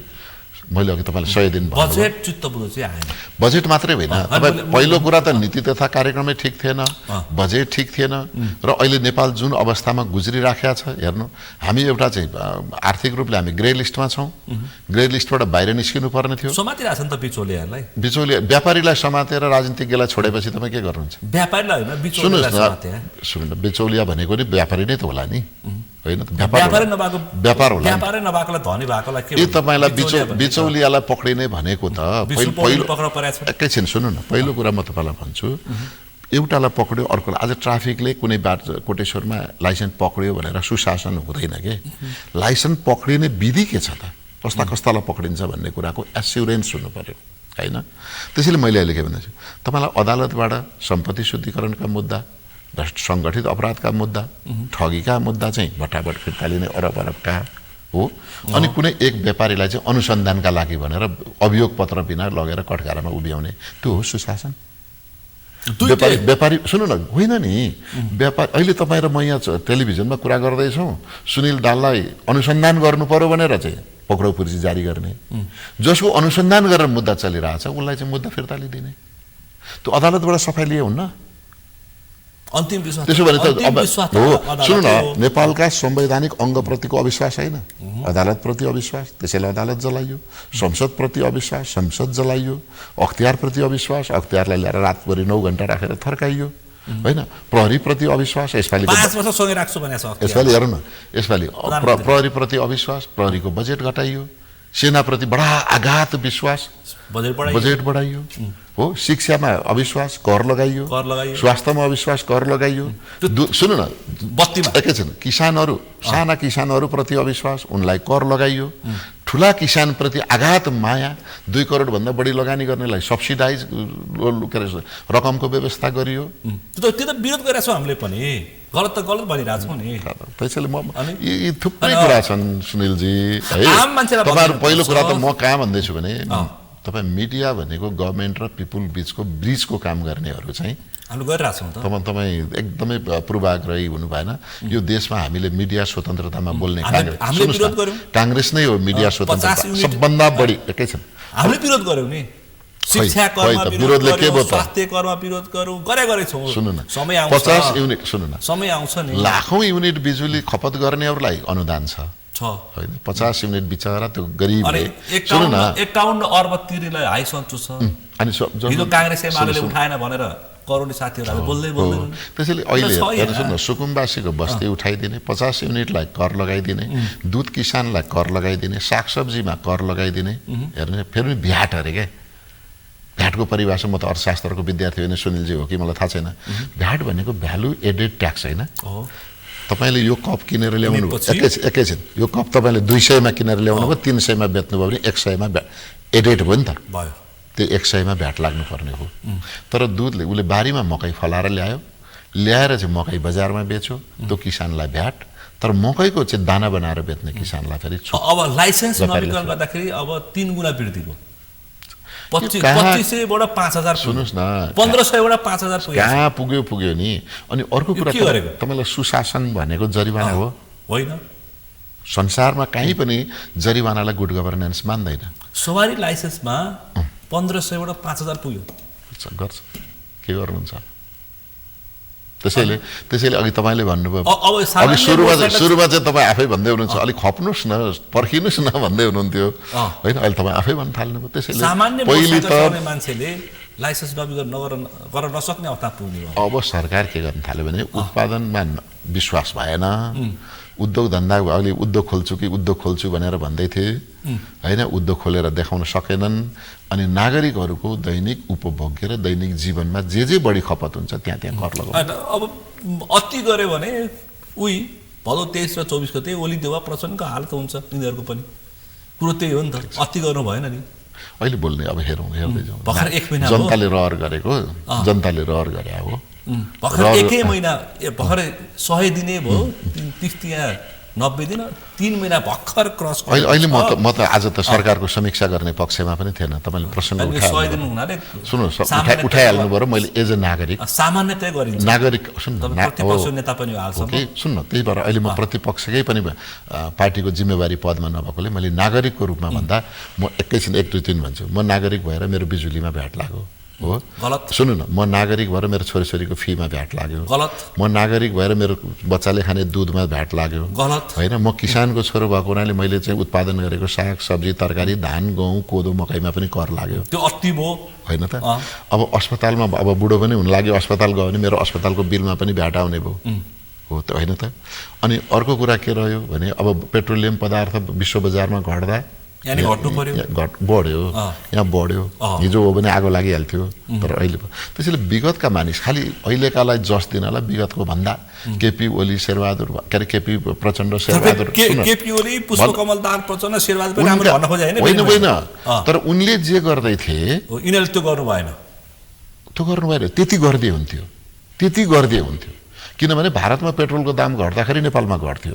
मैले अघि तपाईँलाई 100 दिन बजेट चित्तबुझ चाहिँ आएन बजेट मात्रै होइन तपाईँ पहिलो कुरा त नीति तथा कार्यक्रमै ठिक थिएन बजेट ठिक थिएन र अहिले नेपाल जुन अवस्थामा गुज्रिराखेको छ हेर्नु हामी एउटा चाहिँ आर्थिक रूपले हामी ग्रे लिस्टमा छौँ ग्रे लिस्टबाट बाहिर निस्किनु पर्ने थियो समातिरहेछ नि त बिचौलियाहरूलाई बिचौलिया व्यापारीलाई समातेर राजनीतिज्ञलाई छोडेपछि तपाईँ के गर्नुहुन्छ व्यापारीलाई होइन बिचौलियालाई समाते सुन्नु व्यापारी भनेको नि व्यापारी नै त होला नि होइन व्यापारै नभएको व्यापार होला व्यापारै नभएकोलाई धनी भएकोलाई के तपाईलाई बिचौलियालाई पक्रिने भनेको त पहिलो पक्राउ परेको छ एकैछिन सुन्नु न पहिलो कुरा म तपाईँलाई भन्छु एउटालाई पक्रियो अर्कोलाई आज ट्राफिकले कुनै बाटो कोटेश्वरमा लाइसेन्स पक्रियो भनेर सुशासन हुँदैन के लाइसेन्स पक्रिने विधि के छ त कस्ता कस्तालाई पक्रिन्छ भन्ने कुराको एस्युरेन्स हुनु पर्यो होइन त्यसैले मैले अहिले के भन्दैछु तपाईँलाई अदालतबाट सम्पत्ति शुद्धिकरणका मुद्दा सङ्गठित अपराधका मुद्दा ठगीका मुद्दा चाहिँ भट्टाभट फिर्ता लिने अरब अरबका हो अनि कुनै एक व्यापारीलाई चाहिँ अनुसन्धानका लागि भनेर अभियोग पत्र बिना लगेर कठघरामा उभ्याउने त्यो हो सुशासन व्यापारी सुन्नु न होइन नि व्यापार अहिले तपाईँ र म यहाँ टेलिभिजनमा कुरा गर्दैछौँ सुनिल दाललाई अनुसन्धान गर्नु पर्यो भनेर चाहिँ पक्राउ पुर्जी जारी गर्ने जसको अनुसन्धान गरेर मुद्दा चलिरहेछ उसलाई चाहिँ मुद्दा फिर्ता लिदिने त्यो अदालतबाट सफाइ लिए हुन्न अन्तिम विश्वास त्यसो भने त अब हो सुन्नु न नेपालका संवैधानिक अङ्गप्रतिको अविश्वास होइन अदालतप्रति अविश्वास त्यसैले अदालत जलाइयो संसदप्रति अविश्वास संसद जलाइयो अख्तियारप्रति अविश्वास अख्तियारलाई ल्याएर रातभरि 9 घण्टा राखेर थर्काइयो होइन प्रहरीप्रति अविश्वास यसपालि 5 वर्ष सँगै राख्छु भनेको छ यसपालि हेर्नु न यसपालि प्रहरीप्रति अविश्वास प्रहरीको बजेट घटाइयो सेनाप्रति बडा आघात विश्वास बजेट बढाइयो हो शिक्षामा अविश्वास कर लगाइयो स्वास्थ्यमा अविश्वास कर लगाइयो सुन्नु न बत्तीमा एकैछिन किसानहरू साना किसानहरूप्रति अविश्वास उनलाई कर लगाइयो ठुला किसानप्रति आघात माया 2 करोड भन्दा बढी लगानी गर्नेलाई सब्सिडाइज रकमको व्यवस्था गरियो त्यो त विरोध गरेका छौँ हामीले पनि गलत त गलत भनिरहेको छौँ नि त्यसैले म यी थुप्रै कुरा छन् सुनिलजी है तपाईहरु पहिलो कुरा त म कहाँ भन्दैछु भने तपाईँ मिडिया भनेको गभर्मेन्ट र पिपुल बीचको ब्रिजको काम गर्नेहरू चाहिँ हामी गरिरहेछौँ त तपाईँ एकदमै पूर्वाग्रही हुनु भएन यो देशमा हामीले मिडिया स्वतन्त्रतामा बोल्ने काङ्ग्रेस नै हो मिडिया स्वतन्त्रता सबभन्दा बढी एकैछिन हामीले विरोध गर्यौँ नि शिक्षा करमा विरोधले के भयो स्वास्थ्य करमा विरोध गर्यौँ गरेछौँ सुन्नु न समय आउँछ 50 युनिट सुन्नु न समय आउँछ नि लाखौं युनिट बिजुली खपत गर्नेहरूलाई अनुदान छ होइन 50 युनिट बिचरा त्यो गरिबले सुन्नु न 51 अर्ब तिर्नेलाई हाई सन्चो छ अनि हिजो काङ्ग्रेस एमाले उठाएन भनेर करोडी साथीहरुले बोल्दै त्यसैले अहिले हेर्नुस् न सुकुम्बासीको बस्ती उठाइदिने 50 युनिटलाई कर लगाइदिने दूध किसानलाई कर लगाइदिने सागसब्जीमा कर लगाइदिने हेर्नु फेरि भ्याट अरे के भ्याटको परिभाषा म त अर्थशास्त्रको विद्यार्थी होइन सुनिलजी हो कि मलाई थाहा छैन भ्याट भनेको भ्यालु एडेड ट्याक्स हैन तपाईले यो कप किनेर ल्याउनु एकैछिन यो कप तपाईले 200 मा किनेर ल्याउनु भयो 300 मा बेच्नु भयो भने 100 मा एडेड भयो नि त भयो त्यो 100 मा भ्याट लाग्नु पर्ने हो तर दुधले उले बारीमा मकै फलाएर ल्याएर चाहिँ मकै बजारमा बेच्यो त्यो किसानलाई भ्याट तर मकैको चाहिँ दाना बनाएर बेच्ने किसानलाई फेरि अब लाइसेन्स नवीकरण गर्दाखेरि अब 3 गुणा वृद्धि भयो 2500 बाट 5000 सुन्नुस् न 1500 बाट 5000 पुग्यो कहाँ पुग्यो नि अनि अर्को कुरा तपाईलाई सुशासन भनेको जरिवाना हो होइन संसारमा कहीँ पनि जरिवानालाई गुड गभर्नेन्स मान्दैन सवारी लाइसेन्समा 1500 बाट 5000 पुग्यो गर्छ के गर्नुहुन्छ त्यसैले अघि तपाईले भन्नुभयो अघि सुरुमा चाहिँ तपाई आफै भन्दै हुनुहुन्छ अलि खप्नुस् न पर्खिनुस् न भन्दै हुनुहुन्थ्यो हैन अहिले तपाई आफै भन्न थाल्नुभयो त्यसैले पहिले त मान्छेले लाइसेन्स नवीकरण गर्न नसक्ने अवस्था पुग्यो अब सरकार के गर्न थाल्यो भने उत्पादनमा विश्वास भएन उद्योग धन्दा अहिले उद्योग खोल्छु भनेर भन्दै थिए हैन उद्योग खोलेर देखाउन सकेनन् अनि नागरिकहरूको दैनिक उपभोग्य र दैनिक जीवनमा जे बढी खपत हुन्छ त्यहाँ कर लगाउनु अब अति गरे भने उही भदौ 23 र 24 गते ओली देवा प्रचण्डको हालत हुन्छ यिनीहरुको पनि कुरो त्यही हो नि त अति गर्नु भएन नि अहिले बोल्ने अब हेर्दै जाउँ। भर्खर 1 महिना जनताले रहर गरेको, जनताले रहर गरे हो। भर्खर 1 महिना भर्खर 100 दिने भयो, 30 यहाँ 90 दिन, 3 महिना भर्खर क्रस गर्यो। अहिले म त आज त सरकारको समीक्षा गर्ने पक्षमा पनि थिएन। तपाईँले प्रसङ्ग 100 दिन हुनाले सुन्नुहोस्, उठाइहाल्नु पर्यो। मैले एज ए नागरिक, सामान्यतया गरिन्छ। नागरिक प्रतिपक्ष नेता पनि हो हालसम्म। सुन्न, त्यही भएर अहिले म प्रतिपक्षकै पनि पार्टीको जिम्मेवारी पदमा नभएकोले मैले नागरिकको रूपमा भन्दा म एकैछिन 1 2 3 भन्छु। म नागरिक भएर मेरो बिजुलीमा भ्याट लाग्यो हो, गलत। सुन्नु न, म नागरिक भएर मेरो छोरीछोरीको फीमा भ्याट लाग्यो, गलत। म नागरिक भएर मेरो बच्चाले खाने दुधमा भ्याट लाग्यो, गलत। होइन, म किसानको छोरो भएको हुनाले मैले चाहिँ उत्पादन गरेको साग सब्जी तरकारी धान गहुँ कोदो मकैमा पनि कर लाग्यो। त्यो अति भयो होइन त। अब अस्पतालमा अब बुढो पनि हुन लाग्यो, अस्पताल गयो भने मेरो अस्पतालको बिलमा पनि भ्याट आउने भयो हो त, होइन त। अनि अर्को कुरा के रह्यो भने अब पेट्रोलियम पदार्थ विश्व बजारमा घट्दा यानी घट्नु पर्यो, बढ्यो, यहाँ बढ्यो। हिजो हो भने आगो लागिहाल्थ्यो, तर अहिले त्यसैले विगतका मानिस खालि अहिलेकालाई जस दिनलाई विगतको भन्दा केपी ओली शेरबहादुर के अरे केपी प्रचण्ड शेरबहादुर केपी ओली पुष्पकमल दाहाल प्रचण्ड शेरबहादुर पनि राम्रो भन्न खोजे होइन, तर उनले जे गर्दै थिए यिनीहरूले त्यो गर्नु भएन, त्यति गर्दै हुन्थ्यो। किनभने भारतमा पेट्रोलको दाम घट्दाखेरि नेपालमा घट्थ्यो,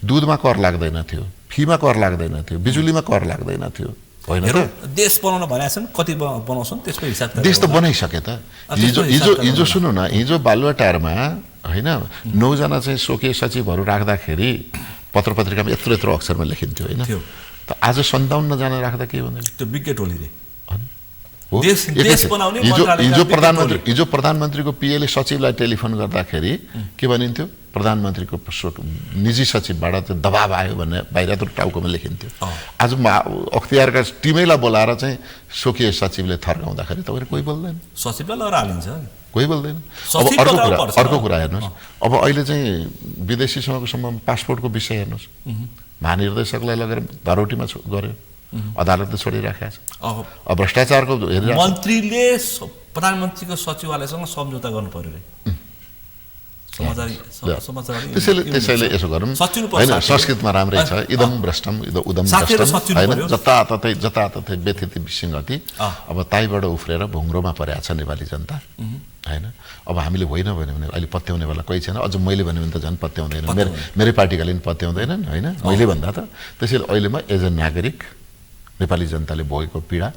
दुधमा कर लाग्दैन थियो, फीमा कर लाग्दैन थियो, बिजुलीमा कर लाग्दैन थियो, होइन त। देश बनाउन भनेका छन्, कति बनाउँछन् त्यसको हिसाब देश त बनाइसके त। हिजो सुन्नु न, हिजो बालुवाटारमा होइन 9 जना चाहिँ स्वकीय सचिवहरू राख्दाखेरि पत्र पत्रिकामा यत्रो अक्षरमा लेखिन्थ्यो होइन, त आज 57 जना राख्दा के भन्दैन? त्यो विज्ञ टोलीले हिजो प्रधानमन्त्रीको पिएले सचिवलाई टेलिफोन गर्दाखेरि के भनिन्थ्यो? प्रधानमन्त्रीको निजी सचिवबाट चाहिँ दबाब आयो भन्ने बाहिर टाउकोमा लेखिन्थ्यो। आज अख्तियारका टिमैलाई बोलाएर चाहिँ स्वकीय सचिवले थर्काउँदाखेरि तपाईँहरू कोही बोल्दैन, सचिवलाई लहर हालिन्छ, कोही बोल्दैन। अब अर्को कुरा हेर्नुहोस्, अब अहिले चाहिँ विदेशीसँगको सम्बन्ध पासपोर्टको विषय हेर्नुहोस्, महानिर्देशकलाई लगेर धरोटीमा गऱ्यो, अदालतले छोडिराखेको छ। अब भ्रष्टाचारको मन्त्रीले प्रधानमन्त्रीको सचिवालयसँग सम्झौता गर्नु पर्यो रे, त्यसैले यसो गरौँ होइन, संस्कृतमा राम्रै छ, इदम भ्रष्टम उदम भ्रष्टम होइन, जताततै व्यथिति विसङ्गति। अब ताईबाट उफ्रेर भुङ्ग्रोमा परेको छ नेपाली जनता होइन। अब हामीले होइन भन्यो भने अहिले पत्याउने बेला कोही छैन, अझ मैले भन्यो भने त झन् पत्याउँदैन, मेरै पार्टीकाले पनि पत्याउँदैनन् होइन, मैले भन्दा त। त्यसैले अहिले म एज अ नागरिक नेपाली जनताले भोगेको पीडा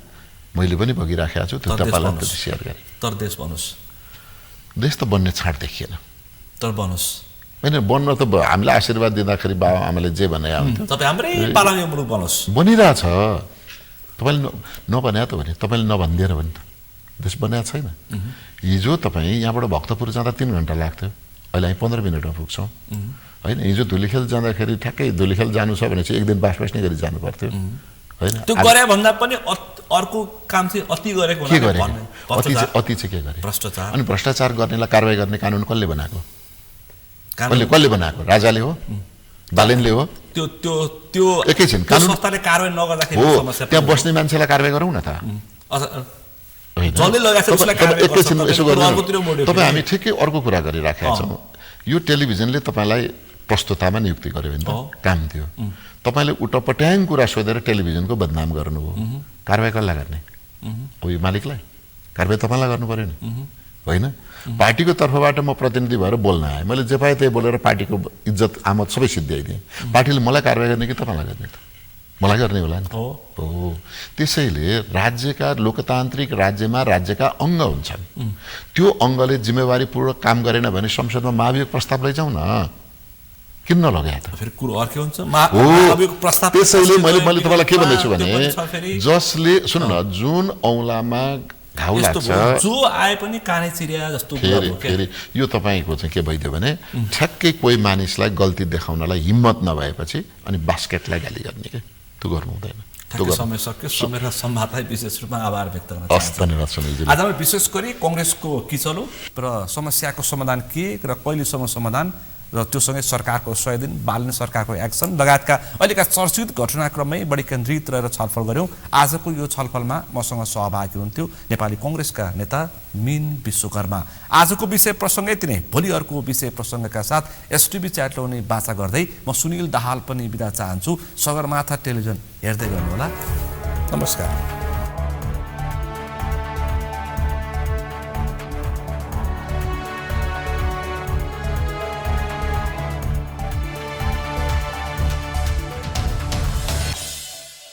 मैले पनि भोगिराखेको छु, त्यो तपाईँलाई पनि सेयर गरेँ। तर देश बनोस्, देश त बन्ने छाड देखिएन, तर बनोस् होइन। बन्न त हामीलाई आशीर्वाद दिँदाखेरि बाबा आमाले जे भने आउँथ्यो, तपाईँ हाम्रै पालामे मुलुक बनोस्, बनिरहेछ। तपाईँले नभने त भने, तपाईँले नभनिदिएर भने त देश बनिएको छैन। हिजो तपाईँ यहाँबाट भक्तपुर जाँदा 3 घन्टा लाग्थ्यो, अहिले हामी 15 मिनटमा पुग्छौँ होइन। हिजो धुलीखेल जाँदाखेरि ठ्याक्कै धुलीखेल जानु छ भने चाहिँ 1 दिन बास बस्ने गरी जानु पर्थ्यो होइन। त्यो गरे भन्दा पनि अर्को काम चाहिँ अति गरेको के गरे, अति चाहिँ के गरे? भ्रष्टाचार। अनि भ्रष्टाचार गर्नेलाई कारवाही गर्ने कानुन कसले बनाएको? कसले बनाएको? राजाले हो, बालेनले हो? त्यो एकैछिन कानुन संस्थाले कारवाही नगर्दाखेरि हो, समस्या त्यहाँ बस्ने मान्छेलाई कारवाही गरौँ न त। जसले लगाएको उसलाई कारवाही गर्छ। एकैछिन यसो गर्नु, तपाईँ हामी ठिकै अर्को कुरा गरिराखेका छौँ। यो टेलिभिजनले तपाईँलाई प्रस्तुतामा नियुक्ति गर्यो भने त काम थियो, तपाईँले उटपट्याङ कुरा सोधेर टेलिभिजनको बदनाम गर्नुभयो, कारवाही कसलाई गर्ने? हो यो मालिकलाई, कारवाही तपाईँलाई गर्नु पर्यो नि होइन। पार्टीको तर्फबाट म प्रतिनिधि भएर बोल्न आएँ, मैले जे पाएँ त्यही बोलेर पार्टीको इज्जत आमद सबै सिद्ध्याइदिएँ। पार्टीले मलाई कारवाही गर्ने कि तपाईँलाई गर्ने त? मलाई गर्ने होला नि हो। त्यसैले राज्यका लोकतान्त्रिक राज्यमा राज्यका अङ्ग हुन्छन्, त्यो अङ्गले जिम्मेवारीपूर्वक काम गरेन भने संसदमा महाभियोग प्रस्ताव लैजाउँ न, किन नलगाए त? फेरि कुरो अर्कै हुन्छ महाभियोग प्रस्ताव। त्यसैले मैले तपाईँलाई के भन्दैछु भने, जसले सुन्नु न, जुन औँलामा घाउ लाग्छ, जो आए पनि काने चिरिया जस्तो फेरि यो तपाईँको चाहिँ के भइदियो भने ठ्याक्कै कोही मानिसलाई गल्ती देखाउनलाई हिम्मत नभएपछि अनि बास्केटलाई गाली गर्ने के, त्यो गर्नु हुँदैन। समय सक्यो, समय र सम्वादलाई विशेष रूपमा आभार व्यक्त गर्न चाहन्छु। धन्यवाद सुनिलजी। आज हामी विशेष गरी कांग्रेसको किचलो र समस्याको समाधान के र कहिलेसम्म समाधान र त्योसँगै सरकारको 100 दिन, बालन सरकारको एक्सन लगायतका अहिलेका चर्चित घटनाक्रममै बढी केन्द्रित रहेर छलफल गऱ्यौँ। आजको यो छलफलमा मसँग सहभागी हुन्थ्यो नेपाली कांग्रेसका नेता मीन विश्वकर्मा। आजको विषय प्रसङ्ग यति नै, भोलि अर्को विषय प्रसङ्गका साथ एसटिभी च्याटलाउने बाचा गर्दै म सुनिल दाहाल पनि बिदा चाहन्छु। सगरमाथा टेलिभिजन हेर्दै गर्नुहोला। नमस्कार।